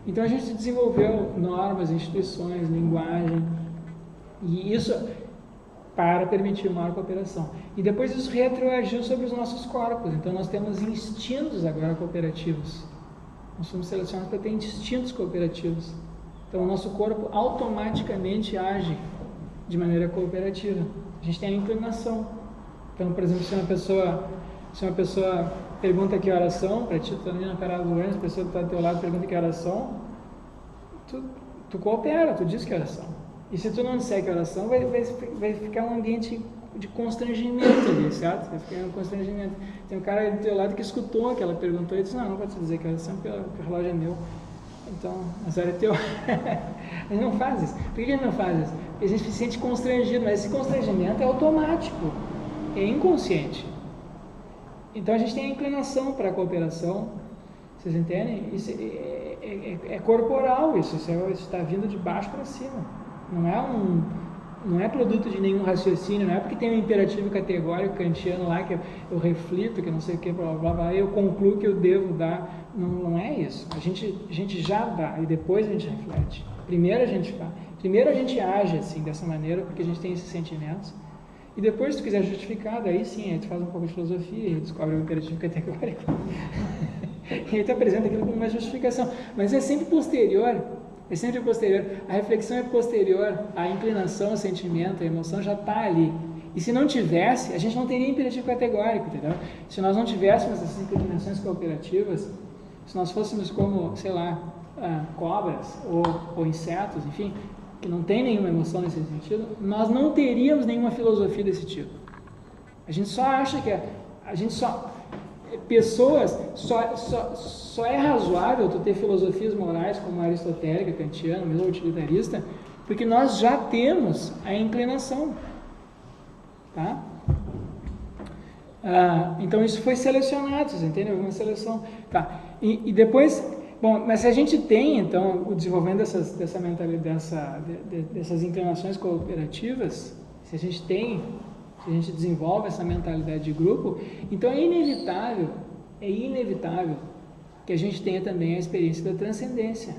Então, a gente desenvolveu normas, instituições, linguagem, e isso para permitir maior cooperação. E depois isso retroagiu sobre os nossos corpos. Então, nós temos instintos agora cooperativos. Nós somos selecionados para ter instintos cooperativos. Então, o nosso corpo automaticamente age de maneira cooperativa. A gente tem a inclinação. Então, por exemplo, se uma pessoa pergunta que horas são, para ti, tu está ali na parada do ônibus, a pessoa que está do teu lado pergunta que horas são, tu coopera, tu diz que horas são. E se tu não disser que horas são, vai ficar um ambiente de constrangimento ali, certo? Vai ficar um constrangimento. Tem um cara do teu lado que escutou que ela perguntou e disse, não pode dizer que horas são, porque o relógio é meu. Então, a hora é teu. A gente não faz isso. Por que a gente não faz isso? Porque a gente se sente constrangido, mas esse constrangimento é automático, é inconsciente. Então a gente tem a inclinação para a cooperação, vocês entendem? Isso é corporal, isso está vindo de baixo para cima. Não é produto de nenhum raciocínio, não é porque tem um imperativo categórico kantiano lá que eu reflito, que não sei o que, blá, blá, blá, eu concluo que eu devo dar. Não é isso. A gente já dá e depois a gente reflete. Primeiro a gente age assim, dessa maneira, porque a gente tem esses sentimentos. E depois, se tu quiser justificar, daí sim, aí tu faz um pouco de filosofia e descobre o imperativo categórico. E aí tu apresenta aquilo como uma justificação. Mas é sempre posterior. A reflexão é posterior. A inclinação, o sentimento, a emoção já está ali. E se não tivesse, a gente não teria imperativo categórico, entendeu? Se nós não tivéssemos essas inclinações cooperativas, se nós fôssemos como, sei lá, cobras ou insetos, enfim, que não tem nenhuma emoção nesse sentido, nós não teríamos nenhuma filosofia desse tipo. A gente só acha que só é razoável tu ter filosofias morais como a aristotélica, kantiana, mesmo utilitarista, porque nós já temos a inclinação, tá? Então isso foi selecionado, vocês entendem? Uma seleção, tá? E depois, bom, mas se a gente tem então o desenvolvimento dessa mentalidade, dessas inclinações cooperativas, se a gente se a gente desenvolve essa mentalidade de grupo, então é inevitável que a gente tenha também a experiência da transcendência.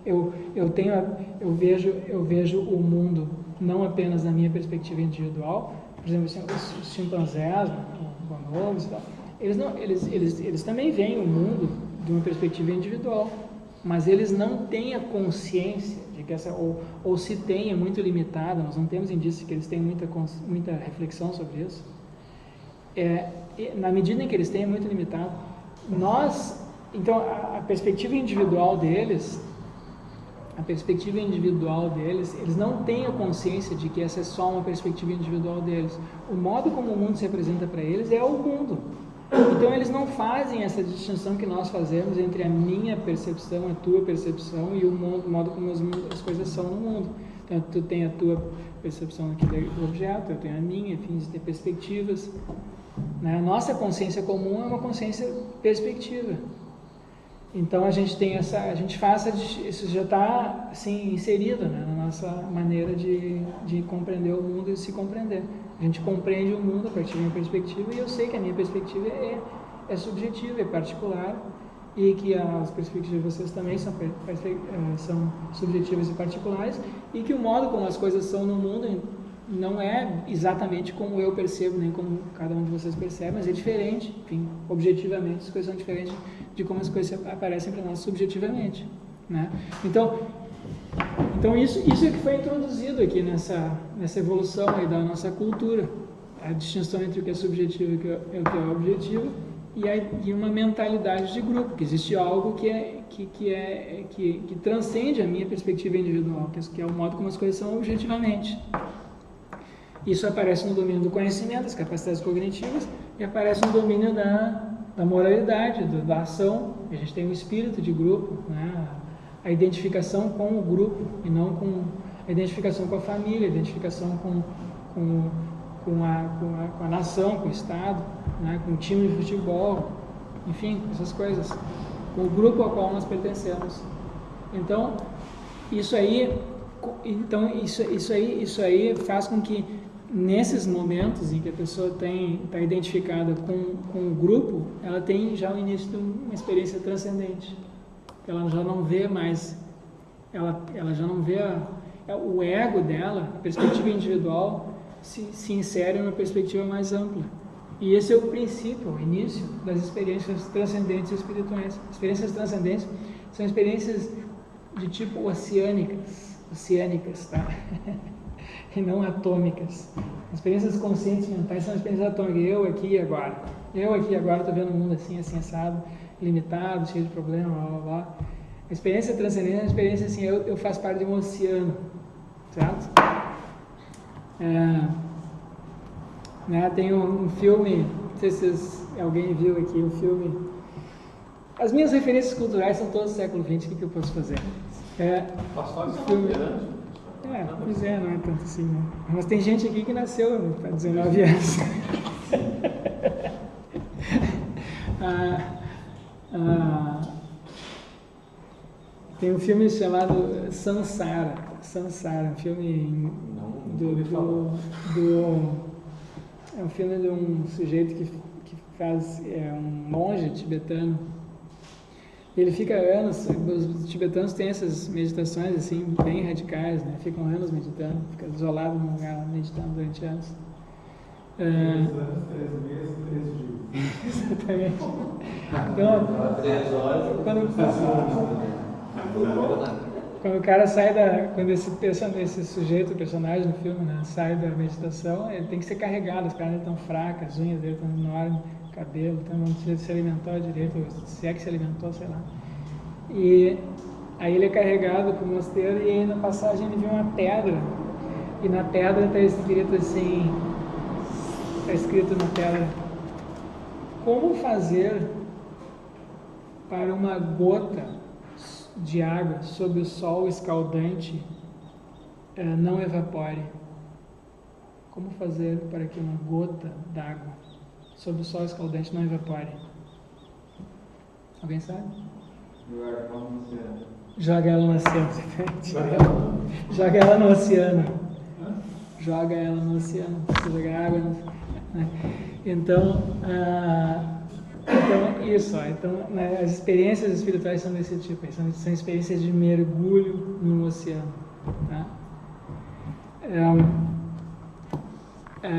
Eu vejo o mundo não apenas na minha perspectiva individual. Por exemplo, assim, os chimpanzés, bonobos e tal, eles também veem o mundo de uma perspectiva individual, mas eles não têm a consciência de que ou se tem, é muito limitada. Nós não temos indício que eles têm muita reflexão sobre isso. Na medida em que eles têm, é muito limitado. Então, a perspectiva individual deles, eles não têm a consciência de que essa é só uma perspectiva individual deles. O modo como o mundo se apresenta para eles é o mundo. Então, eles não fazem essa distinção que nós fazemos entre a minha percepção, a tua percepção e o modo como as coisas são no mundo. Então, tu tem a tua percepção aqui do objeto, eu tenho a minha, enfim, de ter perspectivas. A nossa consciência comum é uma consciência perspectiva. Então a gente tem isso já está assim, inserido, né, na nossa maneira de compreender o mundo e se compreender. A gente compreende o mundo a partir da minha perspectiva, e eu sei que a minha perspectiva é subjetiva, é particular, e que as perspectivas de vocês também são subjetivas e particulares, e que o modo como as coisas são no mundo não é exatamente como eu percebo, nem como cada um de vocês percebe, mas é diferente. Enfim, objetivamente as coisas são diferentes de como as coisas aparecem para nós subjetivamente, né? Então isso é que foi introduzido aqui nessa evolução aí da nossa cultura, a distinção entre o que é subjetivo e o que é objetivo, e uma mentalidade de grupo, que existe algo que transcende a minha perspectiva individual, que é o modo como as coisas são objetivamente. Isso aparece no domínio do conhecimento, das capacidades cognitivas, e aparece no domínio da moralidade, da ação. A gente tem o espírito de grupo, né? A identificação com o grupo, e não com a identificação com a família, a identificação com a nação, com o Estado, né? Com o time de futebol, enfim, essas coisas, com o grupo ao qual nós pertencemos. Então, isso aí faz com que nesses momentos em que a pessoa está identificada com o grupo, ela tem já o início de uma experiência transcendente. Ela já não vê mais, ela já não vê o ego dela, a perspectiva individual se insere numa perspectiva mais ampla. E esse é o princípio, o início das experiências transcendentes espirituais. Experiências transcendentes são experiências de tipo oceânicas, tá? E não atômicas. Experiências conscientes mentais são experiências atômicas. Eu aqui e agora estou vendo o mundo assim, assado, limitado, cheio de problemas, blá blá blá. A experiência transcendente é uma experiência assim, eu faço parte de um oceano, certo? Tem um filme, não sei se alguém viu aqui o filme. As minhas referências culturais são todas do século XX, o que eu posso fazer? Filme. Pois é, não é tanto assim, né? Mas tem gente aqui que nasceu há 19 anos. Tem um filme chamado Sansara, um filme é um filme de um sujeito que faz um monge tibetano. Ele fica anos, os tibetanos têm essas meditações assim, bem radicais, né? Ficam anos meditando, fica isolado num lugar meditando durante anos. 3 anos, 3 meses, 3 dias. Exatamente. Então, 3 horas, quando o cara sai quando esse sujeito, o personagem do filme, né, sai da meditação, ele tem que ser carregado, as pernas estão fracas, as unhas dele estão enormes, cabelo, então não se alimentou direito, se é que se alimentou, sei lá. E aí ele é carregado para o mosteiro, e aí na passagem ele vê uma pedra, e na pedra está escrito na pedra: como fazer para uma gota de água sob o sol escaldante não evapore? Como fazer para que uma gota d'água sob o sol escaldante não evapore? Alguém sabe? Joga ela no oceano. Joga ela no oceano. joga ela no oceano, você joga água, né? Então, isso, então, né, as experiências espirituais são desse tipo, são experiências de mergulho no oceano, tá?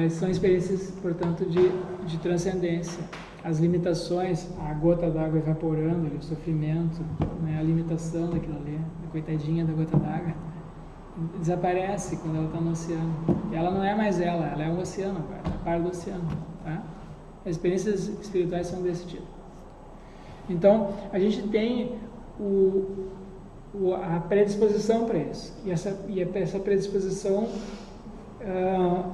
São experiências, portanto, de transcendência. As limitações, a gota d'água evaporando, o sofrimento, né, a limitação daquilo ali, a coitadinha da gota d'água, desaparece quando ela está no oceano. Ela não é mais ela é um oceano agora, é parte do oceano. Tá? As experiências espirituais são desse tipo. Então, a gente tem a predisposição para isso. E essa predisposição,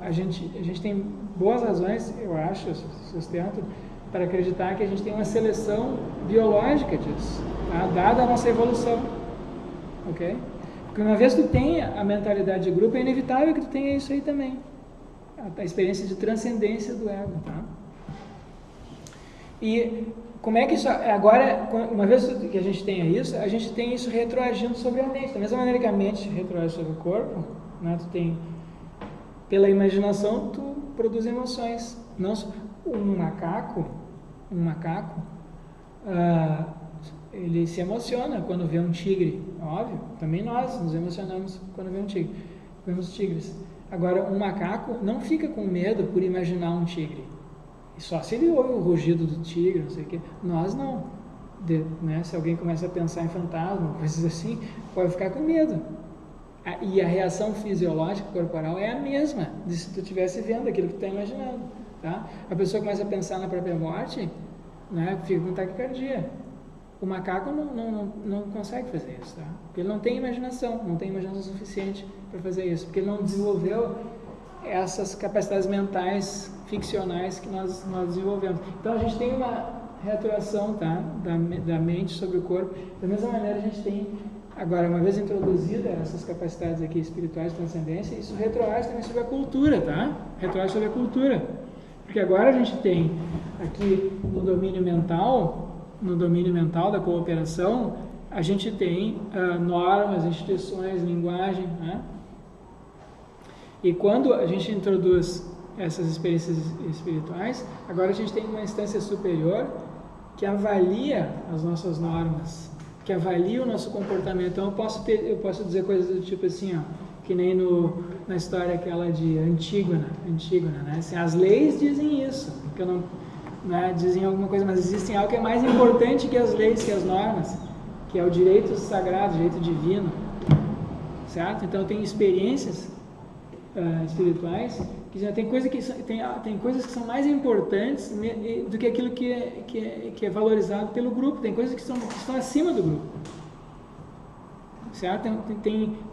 a gente tem boas razões, eu acho, eu sustento, para acreditar que a gente tem uma seleção biológica disso, tá? Dada a nossa evolução, ok? Porque uma vez que tu tenha a mentalidade de grupo, é inevitável que tu tenha isso aí também, a experiência de transcendência do ego, tá? E como é que isso, agora, uma vez que a gente tenha isso, a gente tem isso retroagindo sobre a mente, da mesma maneira que a mente retroage sobre o corpo, né? Tu tem, pela imaginação, tu produz emoções, não um macaco, ele se emociona quando vê um tigre, óbvio, também nós nos emocionamos quando vê um tigre, vemos tigres. Agora, um macaco não fica com medo por imaginar um tigre, só se ele ouve o rugido do tigre, não sei o quê. Nós não, né? Se alguém começa a pensar em fantasma, coisas assim, pode ficar com medo. E a reação fisiológica corporal é a mesma de se tu estivesse vendo aquilo que tu está imaginando. Tá? A pessoa começa a pensar na própria morte, né, fica com taquicardia. O macaco não consegue fazer isso, tá? Porque ele não tem imaginação suficiente para fazer isso, porque ele não desenvolveu essas capacidades mentais ficcionais que nós desenvolvemos. Então a gente tem uma retroação, tá, da mente sobre o corpo. Da mesma maneira a gente tem, agora, uma vez introduzida essas capacidades aqui espirituais de transcendência, isso retroage também sobre a cultura, tá? Retroage sobre a cultura. Porque agora a gente tem aqui no domínio mental da cooperação, a gente tem normas, instituições, linguagem, né? E quando a gente introduz essas experiências espirituais, agora a gente tem uma instância superior que avalia as nossas normas, que avalia o nosso comportamento. Então eu posso dizer coisas do tipo assim, ó, que nem na história aquela de Antígona, né? Assim, as leis dizem isso, que eu não, né, dizem alguma coisa, mas existe algo que é mais importante que as leis, que as normas, que é o direito sagrado, o direito divino, certo? Então tem experiências espirituais que já tem coisas que são mais importantes do que aquilo que é valorizado pelo grupo. Tem coisas que estão acima do grupo. Certo?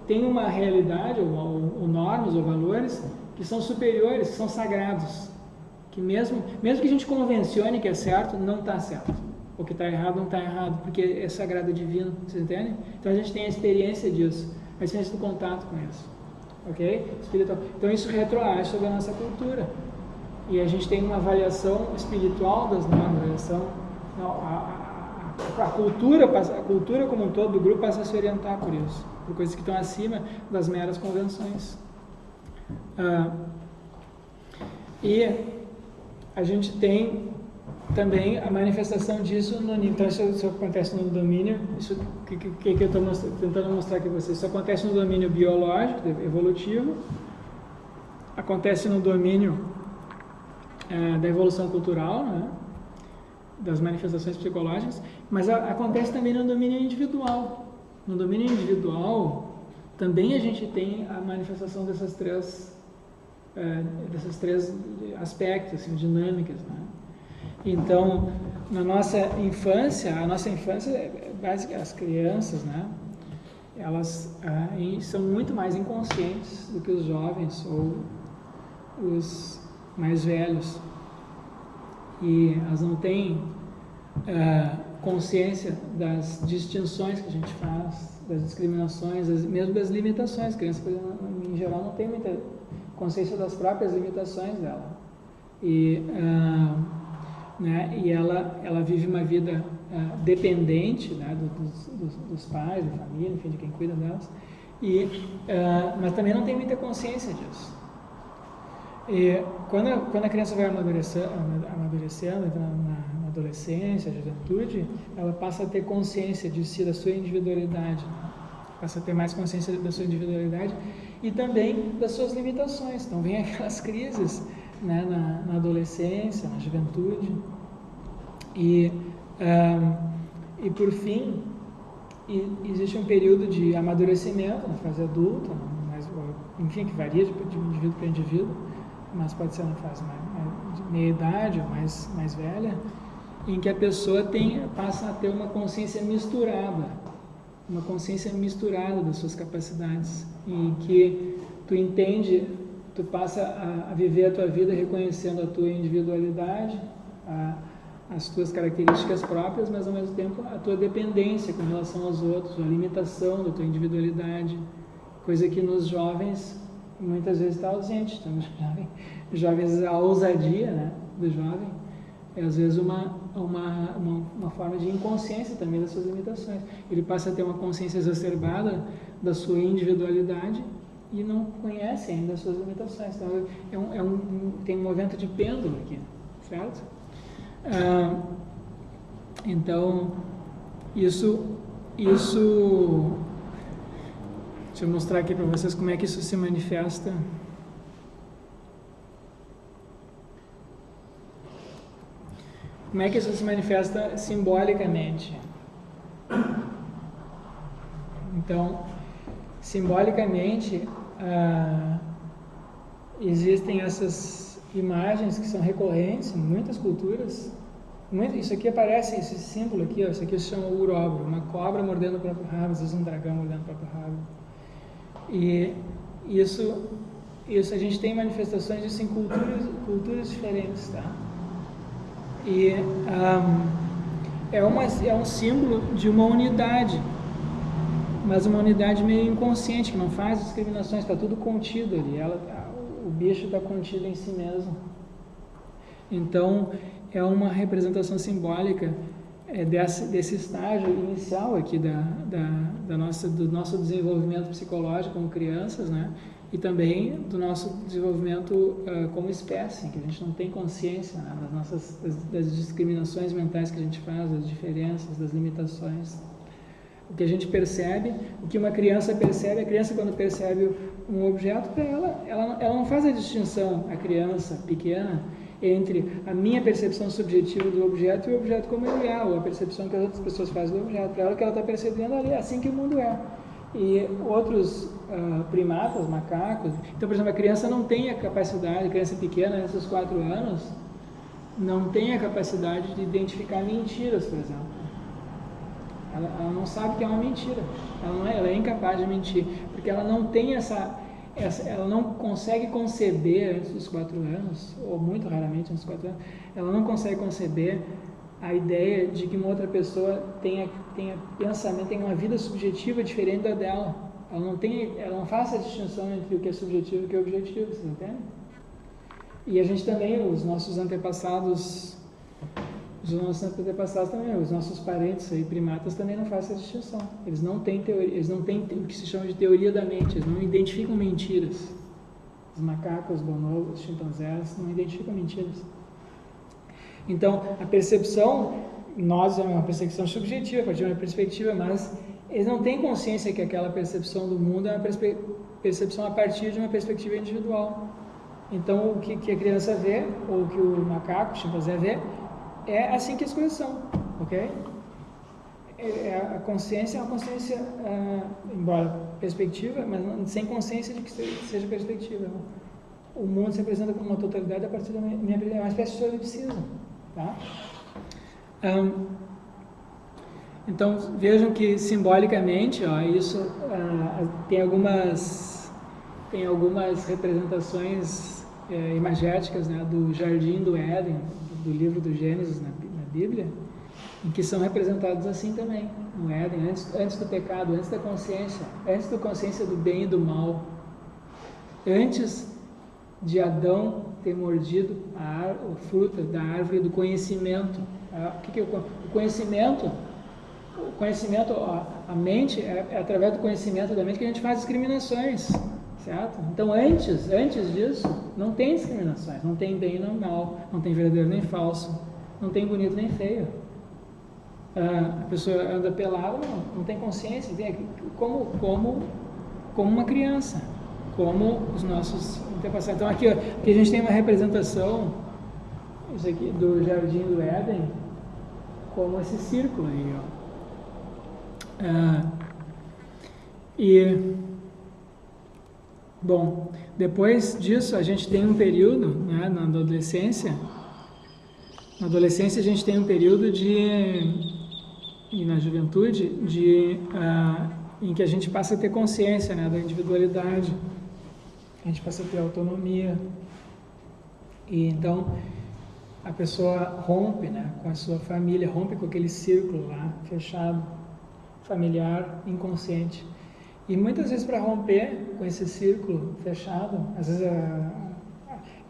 Tem uma realidade, ou normas, ou valores, que são superiores, que são sagrados, que mesmo que a gente convencione que é certo, não está certo, ou que está errado, não está errado, porque é sagrado, é divino, vocês entendem? Então a gente tem a experiência disso, a experiência do contato com isso, ok? Espiritual. Então isso retroage sobre a nossa cultura, e a gente tem uma avaliação espiritual das normas, a cultura como um todo do grupo passa a se orientar por isso, por coisas que estão acima das meras convenções. E a gente tem também a manifestação disso no nível. Então isso acontece no domínio, isso que eu estou tentando mostrar aqui para vocês, isso acontece no domínio biológico, evolutivo, acontece no domínio da evolução cultural, né? Das manifestações psicológicas, mas acontece também no domínio individual. No domínio individual, também a gente tem a manifestação desses três aspectos, assim, dinâmicas, né? Então, na nossa infância, é básica, as crianças, né? Elas são muito mais inconscientes do que os jovens ou os mais velhos. E elas não têm consciência das distinções que a gente faz, das discriminações, mesmo das limitações. A criança, em geral, não tem muita consciência das próprias limitações dela. E ela vive uma vida dependente, né, dos pais, da família, enfim, de quem cuida delas, mas também não tem muita consciência disso. E quando a criança vai amadurecendo, entra na adolescência, juventude, ela passa a ter consciência de si, da sua individualidade, passa a ter mais consciência da sua individualidade e também das suas limitações. Então vem aquelas crises, né, na adolescência, na juventude e por fim existe um período de amadurecimento na fase adulta, mas, enfim, que varia de indivíduo para indivíduo, mas pode ser na fase de meia idade ou mais velha, em que a pessoa passa a ter uma consciência misturada das suas capacidades, em que tu passa a viver a tua vida reconhecendo a tua individualidade, as tuas características próprias, mas ao mesmo tempo a tua dependência com relação aos outros, a limitação da tua individualidade, coisa que nos jovens muitas vezes está ausente. Então, jovens, a ousadia, né, do jovem é às vezes uma forma de inconsciência também das suas limitações. Ele passa a ter uma consciência exacerbada da sua individualidade e não conhece ainda as suas limitações. Então tem um movimento de pêndulo aqui, certo? Então isso deixa eu mostrar aqui para vocês como é que isso se manifesta. Como é que isso se manifesta simbolicamente? Então, simbolicamente, existem essas imagens que são recorrentes em muitas culturas. Isso aqui aparece, esse símbolo aqui, isso aqui se chama uróboro, uma cobra mordendo o próprio rabo, às vezes um dragão mordendo o próprio rabo. E isso a gente tem manifestações disso em culturas diferentes, tá? E é um símbolo de uma unidade, mas uma unidade meio inconsciente, que não faz discriminações, está tudo contido ali, o bicho está contido em si mesmo. Então, é uma representação simbólica desse estágio inicial aqui do nosso desenvolvimento psicológico como crianças, né? E também do nosso desenvolvimento como espécie, que a gente não tem consciência, né, das discriminações mentais que a gente faz, das diferenças, das limitações. O que a gente percebe, o que uma criança percebe, a criança quando percebe um objeto, para ela não faz a distinção, a criança pequena, entre a minha percepção subjetiva do objeto e o objeto como ele é, ou a percepção que as outras pessoas fazem do objeto. Para ela, que ela está percebendo ali, é assim que o mundo é. E outros primatas, macacos, então, por exemplo, a criança não tem a capacidade, a criança pequena, nesses 4 anos, não tem a capacidade de identificar mentiras, por exemplo. Ela não sabe que é uma mentira, ela é incapaz de mentir, porque ela não tem ela não consegue conceber antes dos 4 anos, ou muito raramente antes dos 4 anos, ela não consegue conceber a ideia de que uma outra pessoa tenha pensamento, tenha uma vida subjetiva diferente da dela. Ela não faz a distinção entre o que é subjetivo e o que é objetivo, vocês entendem? E a gente também, os nossos antepassados também, os nossos parentes aí, primatas, também não fazem essa distinção. Eles não têm o que se chama de teoria da mente, eles não identificam mentiras. Os macacos, os bonobos, os chimpanzés não identificam mentiras. Então, a percepção, é uma percepção subjetiva, a partir de uma perspectiva, mas eles não têm consciência que aquela percepção do mundo é uma percepção a partir de uma perspectiva individual. Então, o que a criança vê, ou o que o macaco, o chimpanzé vê, é assim que as coisas são, ok? A consciência é uma consciência, embora perspectiva, mas sem consciência de que seja perspectiva. O mundo se apresenta como uma totalidade a partir da minha é uma espécie de solipsismo, tá? Então, vejam que simbolicamente, isso tem algumas representações imagéticas, né, do Jardim do Éden, do livro do Gênesis na Bíblia, em que são representados assim também, no Éden, antes do pecado, antes da consciência do bem e do mal, antes de Adão ter mordido a fruta da árvore do conhecimento. O que é o conhecimento? O conhecimento, a mente, é através do conhecimento da mente que a gente faz discriminações, certo? Então, antes disso, não tem discriminações, não tem bem nem mal, não tem verdadeiro nem falso, não tem bonito nem feio. A pessoa anda pelada, não tem consciência, como uma criança, como os nossos antepassados. Então, aqui a gente tem uma representação, isso aqui, do Jardim do Éden, como esse círculo aí, bom, depois disso a gente tem um período, né, na adolescência. Na adolescência a gente tem um período e na juventude em que a gente passa a ter consciência, né, da individualidade, a gente passa a ter autonomia, e então a pessoa rompe, né, com a sua família, rompe com aquele círculo lá fechado, familiar, inconsciente. E muitas vezes, para romper com esse círculo fechado, às vezes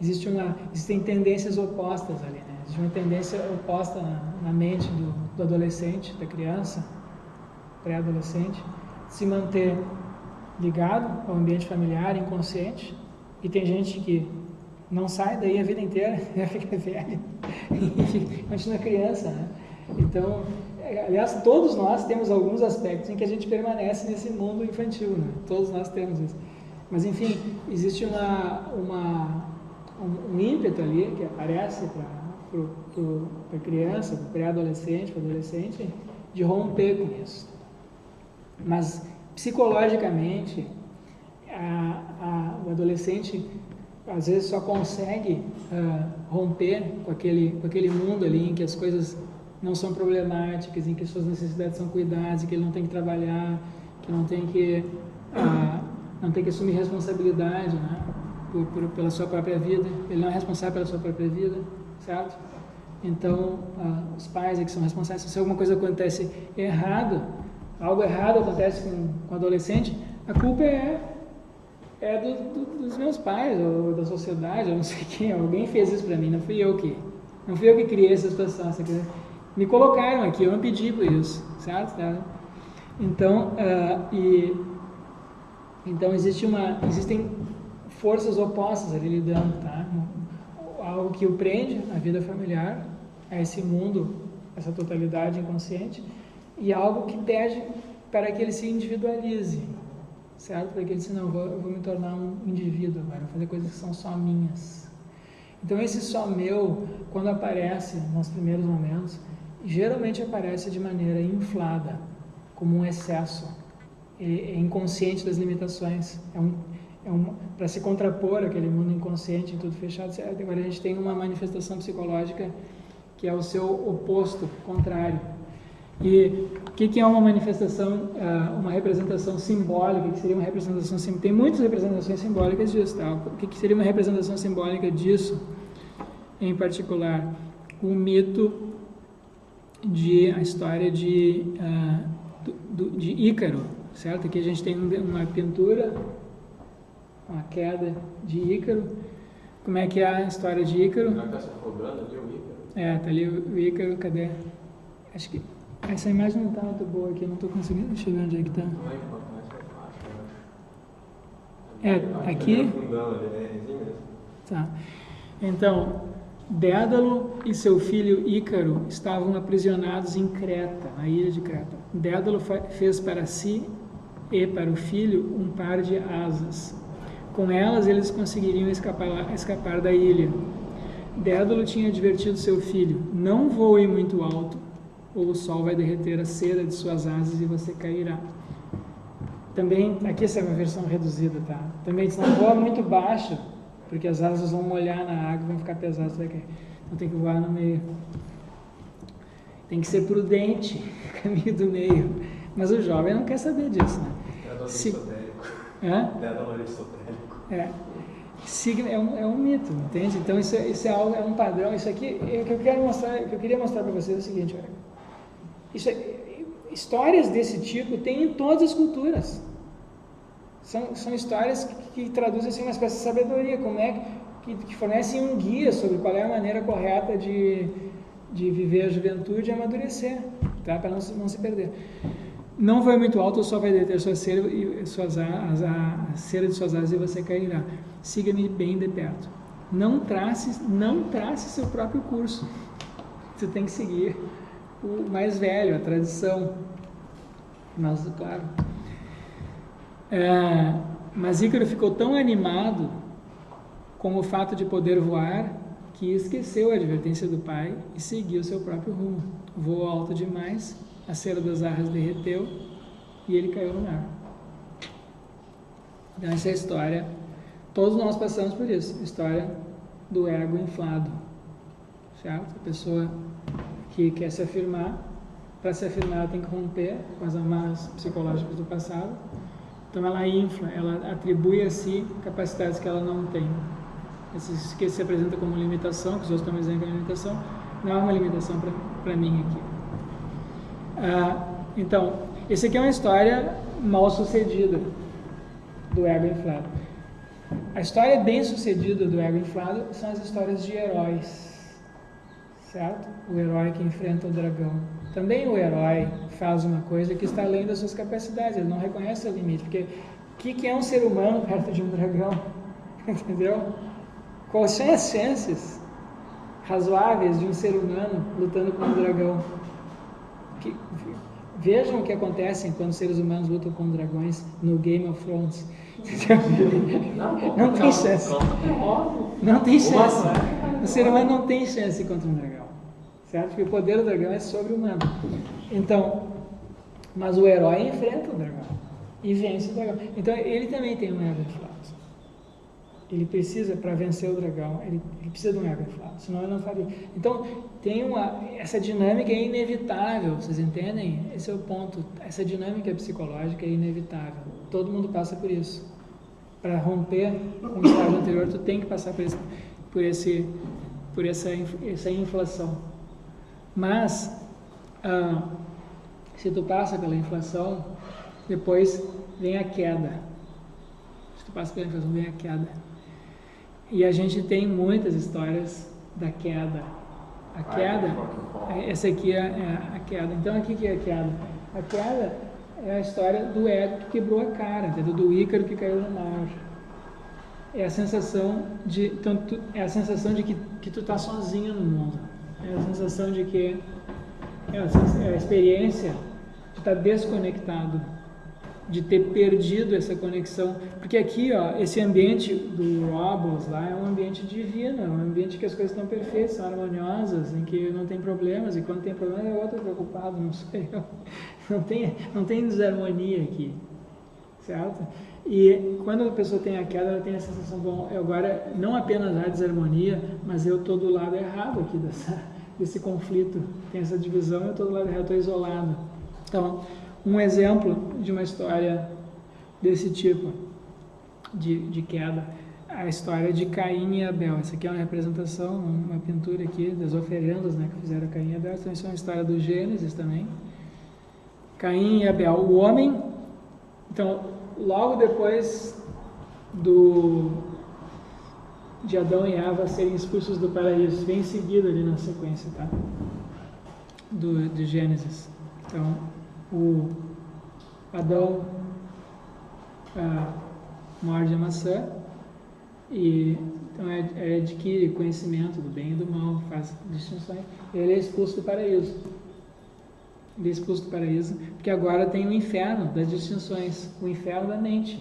existem tendências opostas ali, né? Existe uma tendência oposta na mente do adolescente, da criança, pré-adolescente, se manter ligado ao ambiente familiar, inconsciente. E tem gente que não sai daí a vida inteira, fica velho e continua criança, né? Então, aliás, todos nós temos alguns aspectos em que a gente permanece nesse mundo infantil, né? Todos nós temos isso. Mas, enfim, existe um ímpeto ali que aparece para a criança, para o pré-adolescente, para o adolescente, de romper com isso. Mas, psicologicamente, o adolescente às vezes só consegue romper com aquele mundo ali em que as coisas não são problemáticas, em que suas necessidades são cuidadas, em que ele não tem que trabalhar, que não tem que assumir responsabilidade, né, pela sua própria vida. Ele não é responsável pela sua própria vida, certo? Então, os pais é que são responsáveis. Se alguma coisa acontece errado, algo errado acontece com o adolescente, a culpa é dos meus pais, ou da sociedade, ou não sei quem. Alguém fez isso para mim, não fui eu que criei essa situação. Me colocaram aqui, eu não pedi por isso, certo? Então, então existem forças opostas ali lidando, tá? Algo que o prende à vida familiar, a esse mundo, essa totalidade inconsciente, e algo que tende para que ele se individualize, certo? Para que ele disse, não, eu vou me tornar um indivíduo agora, vou fazer coisas que são só minhas. Então esse só meu, quando aparece nos primeiros momentos, geralmente aparece de maneira inflada, como um excesso, é inconsciente das limitações, para se contrapor aquele mundo inconsciente, tudo fechado. Agora a gente tem uma manifestação psicológica que é o seu oposto, contrário. E o que é uma manifestação, uma representação simbólica? O que seria uma representação simbólica? Tem muitas representações simbólicas disso, tá? O que seria uma representação simbólica disso, em particular? O mito a história de Ícaro, certo? Aqui a gente tem uma pintura, uma queda de Ícaro. Como é que é a história de Ícaro? Não está se afogando ali o Ícaro? Tá ali o Ícaro, cadê? Acho que essa imagem não está muito boa aqui, não estou conseguindo chegar onde é que está. Aqui? Tá. Então, Dédalo e seu filho Ícaro estavam aprisionados em Creta, na ilha de Creta. Dédalo fez para si e para o filho um par de asas. Com elas eles conseguiriam escapar da ilha. Dédalo tinha advertido seu filho: não voe muito alto, ou o sol vai derreter a cera de suas asas e você cairá. Também, aqui essa é uma versão reduzida, tá? Também diz, não voa muito baixo, porque as asas vão molhar na água, vão ficar pesadas, vai cair. Então tem que voar no meio. Tem que ser prudente, caminho do meio. Mas o jovem não quer saber disso, né? Dédalo aristotélico. Signo é um mito, entende? Então isso é algo, é um padrão. Isso aqui, o que eu queria mostrar para vocês é o seguinte, olha. Histórias desse tipo tem em todas as culturas. São histórias que traduzem assim, uma espécie de sabedoria, como é que fornecem um guia sobre qual é a maneira correta de viver a juventude e amadurecer, tá? Para não se perder. não foi muito alto, o sol vai deter sua cera e a cera de suas asas e você cairá. Siga-me bem de perto. Não trace seu próprio curso. Você tem que seguir o mais velho, a tradição. Mas, claro. Mas Ícaro ficou tão animado com o fato de poder voar que esqueceu a advertência do pai e seguiu seu próprio rumo. Voou alto demais, a cera das arras derreteu e ele caiu no mar. Então essa é a história, todos nós passamos por isso, história do ego inflado, certo? A pessoa que quer se afirmar, para se afirmar ela tem que romper com as amarras psicológicas do passado, então ela infla, ela atribui a si capacidades que ela não tem. Isso que se apresenta como limitação, que os outros também dizem que é limitação, não é uma limitação para mim aqui. Então, essa aqui é uma história mal sucedida do ego inflado. A história bem sucedida do ego inflado são as histórias de heróis, certo? O herói que enfrenta o dragão. Também o herói faz uma coisa que está além das suas capacidades, ele não reconhece o limite, porque o que é um ser humano perto de um dragão? Entendeu? Quais são as chances razoáveis de um ser humano lutando com um dragão? Vejam o que acontece quando os seres humanos lutam com dragões no Game of Thrones. Não tem chance. Não tem chance. O ser humano não tem chance contra um dragão. Certo? Porque o poder do dragão é sobre-humano. Então, mas o herói enfrenta o dragão e vence o dragão. Então, ele também tem um ego inflado. Ele precisa, para vencer o dragão, ele precisa de um ego inflado, senão ele não faria. Então, essa dinâmica é inevitável, vocês entendem? Esse é o ponto. Essa dinâmica psicológica é inevitável. Todo mundo passa por isso. Para romper com o estágio anterior, tu tem que passar por essa inflação. Mas, se tu passa pela inflação, depois vem a queda. Se tu passa pela inflação, vem a queda. E a gente tem muitas histórias da queda. A queda, essa aqui é a queda. Então, aqui que é a queda? A queda é a história do ego que quebrou a cara, entendeu? Do Ícaro que caiu no mar. É a sensação de que tu tá sozinho no mundo. É a sensação de que é a experiência de estar desconectado, de ter perdido essa conexão, porque aqui, ó, esse ambiente do Robles lá é um ambiente divino, é um ambiente que as coisas estão perfeitas, são harmoniosas, em que não tem problemas, e quando tem problema é outro preocupado, não sei eu. Não tem desarmonia aqui, certo? E quando a pessoa tem a queda, ela tem a sensação, bom, agora não apenas há desarmonia, mas eu estou do lado errado aqui desse conflito, tem essa divisão, eu estou do lado errado, estou isolado. Então, um exemplo de uma história desse tipo, de queda, a história de Caim e Abel. Essa aqui é uma representação, uma pintura aqui das oferendas, né, que fizeram Caim e Abel. Então, isso é uma história do Gênesis também. Caim e Abel, o homem. Então, logo depois de Adão e Eva serem expulsos do paraíso, vem em seguida ali na sequência, tá? Do Gênesis. Então, o Adão morde a maçã e então adquire conhecimento do bem e do mal, faz distinções. Ele é expulso do paraíso. Ele é expulso do paraíso porque agora tem o inferno das distinções, o inferno da mente,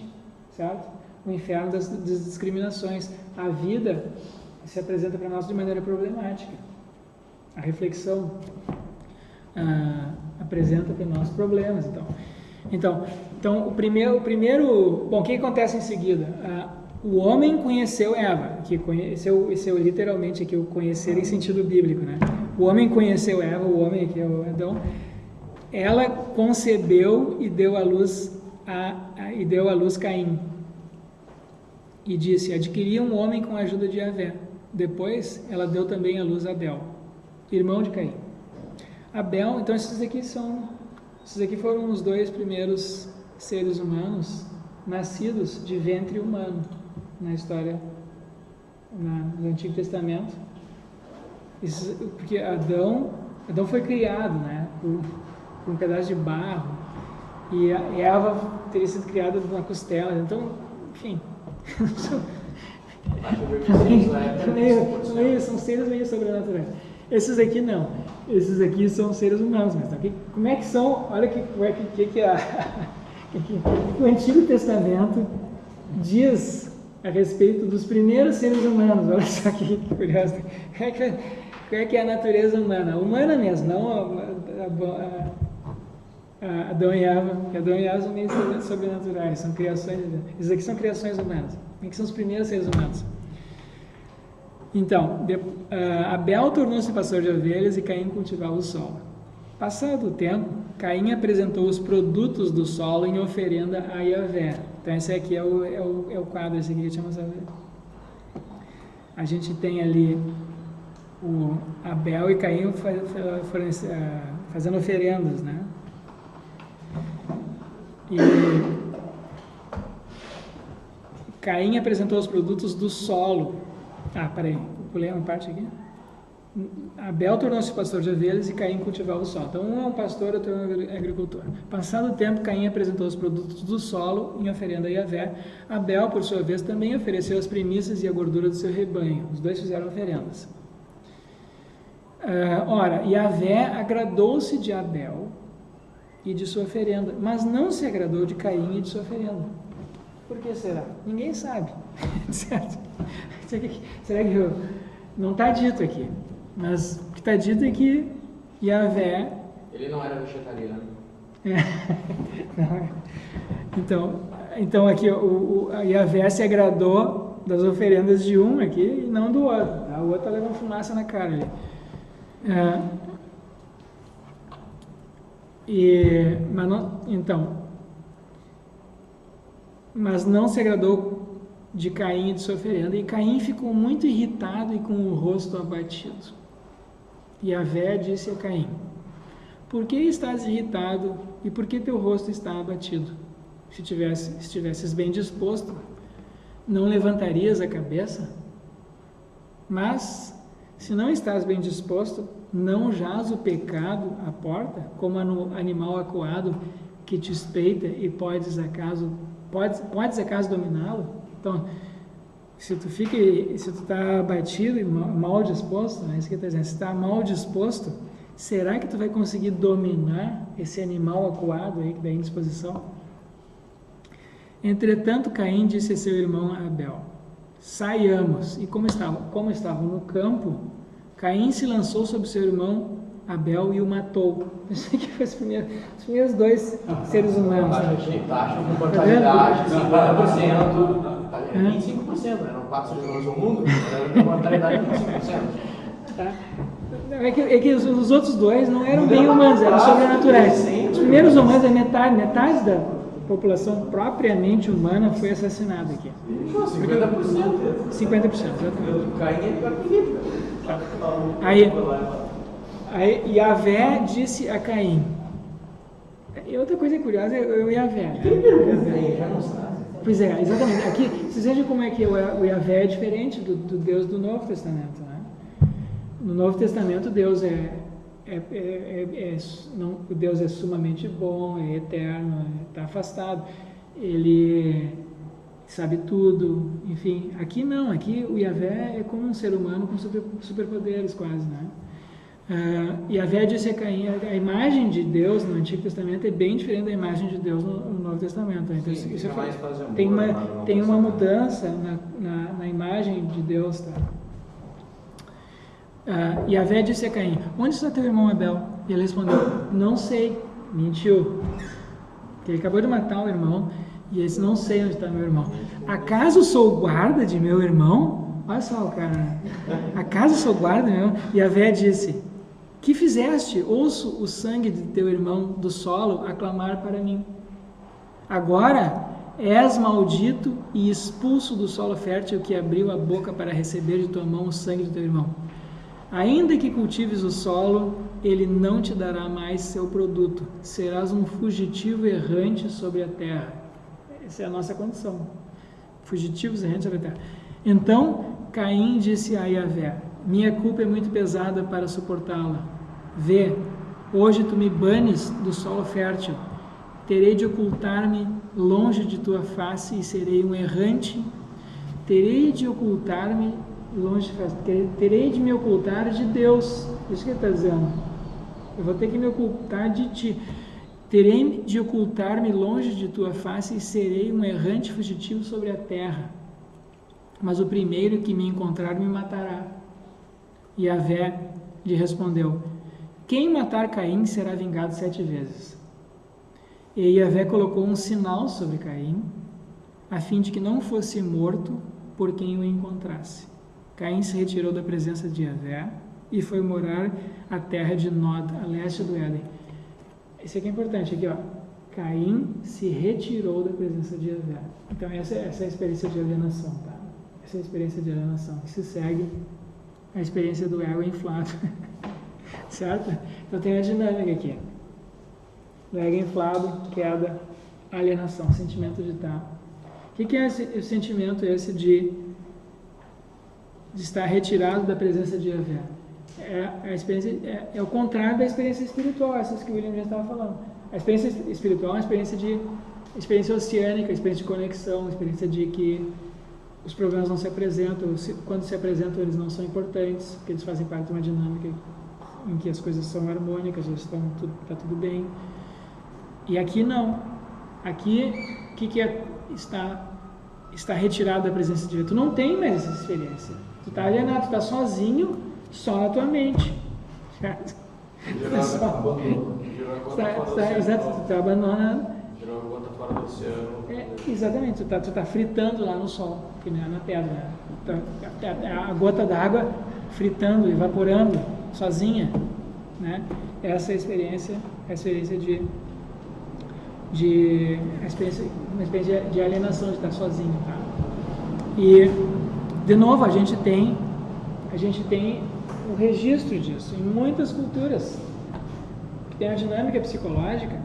certo? O inferno das discriminações. A vida se apresenta para nós de maneira problemática. A reflexão apresenta para nós problemas. Então o primeiro, bom, o que acontece em seguida? O homem conheceu Eva, que conheceu literalmente aqui o conhecer em sentido bíblico, né? O homem conheceu Eva, o homem aqui é o Adão. Ela concebeu e deu à luz Caim. E disse: adquiri um homem com a ajuda de Javé. Depois ela deu também à luz Abel, irmão de Caim. Abel, então esses aqui foram os dois primeiros seres humanos nascidos de ventre humano na história no Antigo Testamento. Porque Adão foi criado, né, por um pedaço de barro, E a Eva teria sido criada de uma costela. Então, enfim. São seres meio sobrenaturais. Esses aqui não. Esses aqui são seres humanos. Mas como é que são? Olha que o Antigo Testamento diz a respeito dos primeiros seres humanos. Olha só que curioso. Qual é que é a natureza humana? Humana mesmo, não Adão e Eva. Adão e Eva são meio sobrenaturais, são criações. Esses aqui são criações humanas. Quem que são os primeiros seres humanos? Então, Abel tornou-se pastor de ovelhas e Caim cultivava o solo. Passado o tempo, Caim apresentou os produtos do solo em oferenda a Yahvé. Então esse aqui é o quadro, esse aqui que eu tinha mostrado. A gente tem ali o Abel e Caim fazendo oferendas, né? E Caim apresentou os produtos do solo. Peraí, pulei uma parte aqui. Abel tornou-se pastor de ovelhas e Caim cultivava o solo. Então um é um pastor, outro é um agricultor. Passado o tempo, Caim apresentou os produtos do solo em oferenda a Yahvé. Abel, por sua vez, também ofereceu as primícias e a gordura do seu rebanho. Os dois fizeram oferendas. Ora, Yahvé agradou-se de Abel e de sua oferenda, mas não se agradou de Caim e de sua oferenda. Por que será? Ninguém sabe. Certo? Será que não está dito aqui? Mas o que está dito é que Yahvé... Ele não era vegetariano. Então aqui Yahvé se agradou das oferendas de um aqui e não do outro. Tá? O outro está levando fumaça na cara ali. Mas não se agradou de Caim e de sua oferenda, e Caim ficou muito irritado e com o rosto abatido. Yahvé disse a Caim: por que estás irritado e por que teu rosto está abatido? Se estivesses bem disposto, não levantarias a cabeça? Mas, se não estás bem disposto, não jaz o pecado à porta, como animal acuado que te espreita e podes acaso dominá-lo? Então, se tu está abatido e mal disposto, é isso que está dizendo, se está mal disposto, será que tu vai conseguir dominar esse animal acuado aí que dá indisposição? Entretanto, Caim disse a seu irmão Abel: saiamos. E como estavam no campo, Caim se lançou sobre seu irmão Abel e o matou. Isso aqui foi os primeiros dois seres humanos. Taxa de mortalidade, 50%. 25%, eram 4 seres humanos no mundo, a mortalidade de 25%. Tá. É que os outros dois não eram bem humanos, eram sobrenaturais. Os primeiros humanos, metade da população propriamente humana foi assassinada aqui. 50%. 50%, exatamente. Caim é pior que ninguém. Aí Yahvé disse a Caim. E outra coisa curiosa é o Yahvé. Já não sabe. Pois é, exatamente. Aqui, vocês vejam como é que o Yahvé é diferente do Deus do Novo Testamento, né? No Novo Testamento, Deus o Deus é sumamente bom, é eterno, está afastado, ele sabe tudo, enfim. Aqui não, aqui o Yahvé é como um ser humano com superpoderes quase, né? Yahvé disse a Caim, a imagem de Deus no Antigo Testamento é bem diferente da imagem de Deus no Novo Testamento. Então, sim, isso tem uma mudança na imagem de Deus. Tá? Yahvé disse a Caim: onde está teu irmão Abel? E ele respondeu: não sei. Mentiu. Porque ele acabou de matar o irmão e ele disse: não sei onde está meu irmão. Acaso sou guarda de meu irmão? Olha só o cara. Acaso sou guarda de meu irmão? Yahvé disse: que fizeste? Ouço o sangue de teu irmão do solo a clamar para mim. Agora és maldito e expulso do solo fértil que abriu a boca para receber de tua mão o sangue do teu irmão. Ainda que cultives o solo, ele não te dará mais seu produto. Serás um fugitivo errante sobre a terra. Essa é a nossa condição. Fugitivos errantes sobre a terra. Então Caim disse a Yahvé: minha culpa é muito pesada para suportá-la. Vê, hoje tu me banes do solo fértil. terei de ocultar-me longe de tua face e serei um errante. Terei de ocultar-me longe de face. Terei de me ocultar de Deus. Isso que ele está dizendo. Eu vou ter que me ocultar de ti. Terei de ocultar-me longe de tua face e serei um errante fugitivo sobre a terra. Mas o primeiro que me encontrar me matará. E Yahvé lhe respondeu: quem matar Caim será vingado 7 vezes. E Yahvé colocou um sinal sobre Caim, a fim de que não fosse morto por quem o encontrasse. Caim se retirou da presença de Yahvé e foi morar à terra de Nod, a leste do Éden. Isso aqui é importante, aqui ó. Caim se retirou da presença de Yahvé. Então essa é a experiência de alienação, tá? Essa é a experiência de alienação, que se segue a experiência do ego inflado. Certo? Então tem a dinâmica aqui. Do ego inflado, queda, alienação, sentimento de estar. O que é o sentimento esse de estar retirado da presença de Yahvé? É o contrário da experiência espiritual, essas que o William já estava falando. A experiência espiritual é uma experiência oceânica, experiência de conexão, experiência de que os problemas não se apresentam, quando se apresentam eles não são importantes, porque eles fazem parte de uma dinâmica em que as coisas são harmônicas, está tudo bem. E aqui não. Aqui, o que é está retirado da presença de Deus? Tu não tem mais essa experiência. Tu está alienado, tu está sozinho, só na tua mente. Certo? Exato, tu está abandonando. Gerou uma gota fora do oceano. Exatamente, tu tá fritando lá no sol, que nem na pedra. A gota d'água fritando, evaporando, sozinha. Né? Essa é a experiência uma experiência de alienação, de estar sozinho. Tá? E, de novo, a gente tem o registro disso em muitas culturas. Tem a dinâmica psicológica.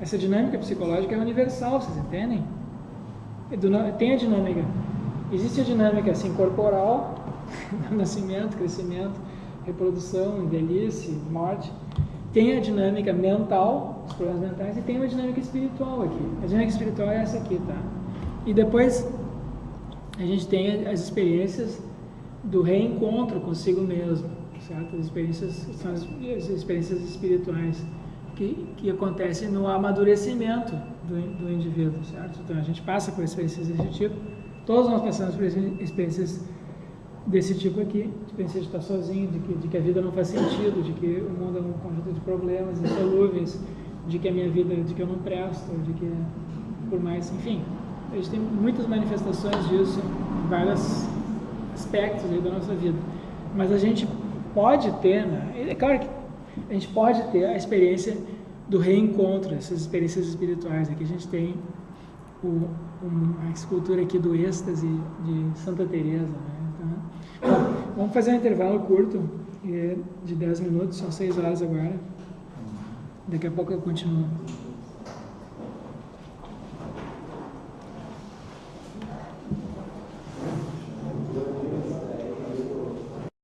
Essa dinâmica psicológica é universal, vocês entendem? Tem a dinâmica. Existe a dinâmica assim, corporal, nascimento, crescimento, reprodução, velhice, morte. Tem a dinâmica mental, os problemas mentais, e tem uma dinâmica espiritual aqui. A dinâmica espiritual é essa aqui, tá? E depois a gente tem as experiências do reencontro consigo mesmo, certo? As experiências são as experiências espirituais que acontecem no amadurecimento do indivíduo, certo? Então a gente passa por experiências desse tipo. Todos nós passamos por experiências desse tipo aqui, experiência de estar sozinho, de que a vida não faz sentido, de que o mundo é um conjunto de problemas insolúveis, de que a minha vida, de que eu não presto, de que por mais, enfim, a gente tem muitas manifestações disso em vários aspectos aí da nossa vida. Mas a gente pode ter, né? É claro que a gente pode ter a experiência do reencontro, essas experiências espirituais. Aqui a gente tem a escultura aqui do êxtase de Santa Teresa, né? Então, vamos fazer um intervalo curto de 10 minutos, são 6 horas agora. Daqui a pouco eu continuo.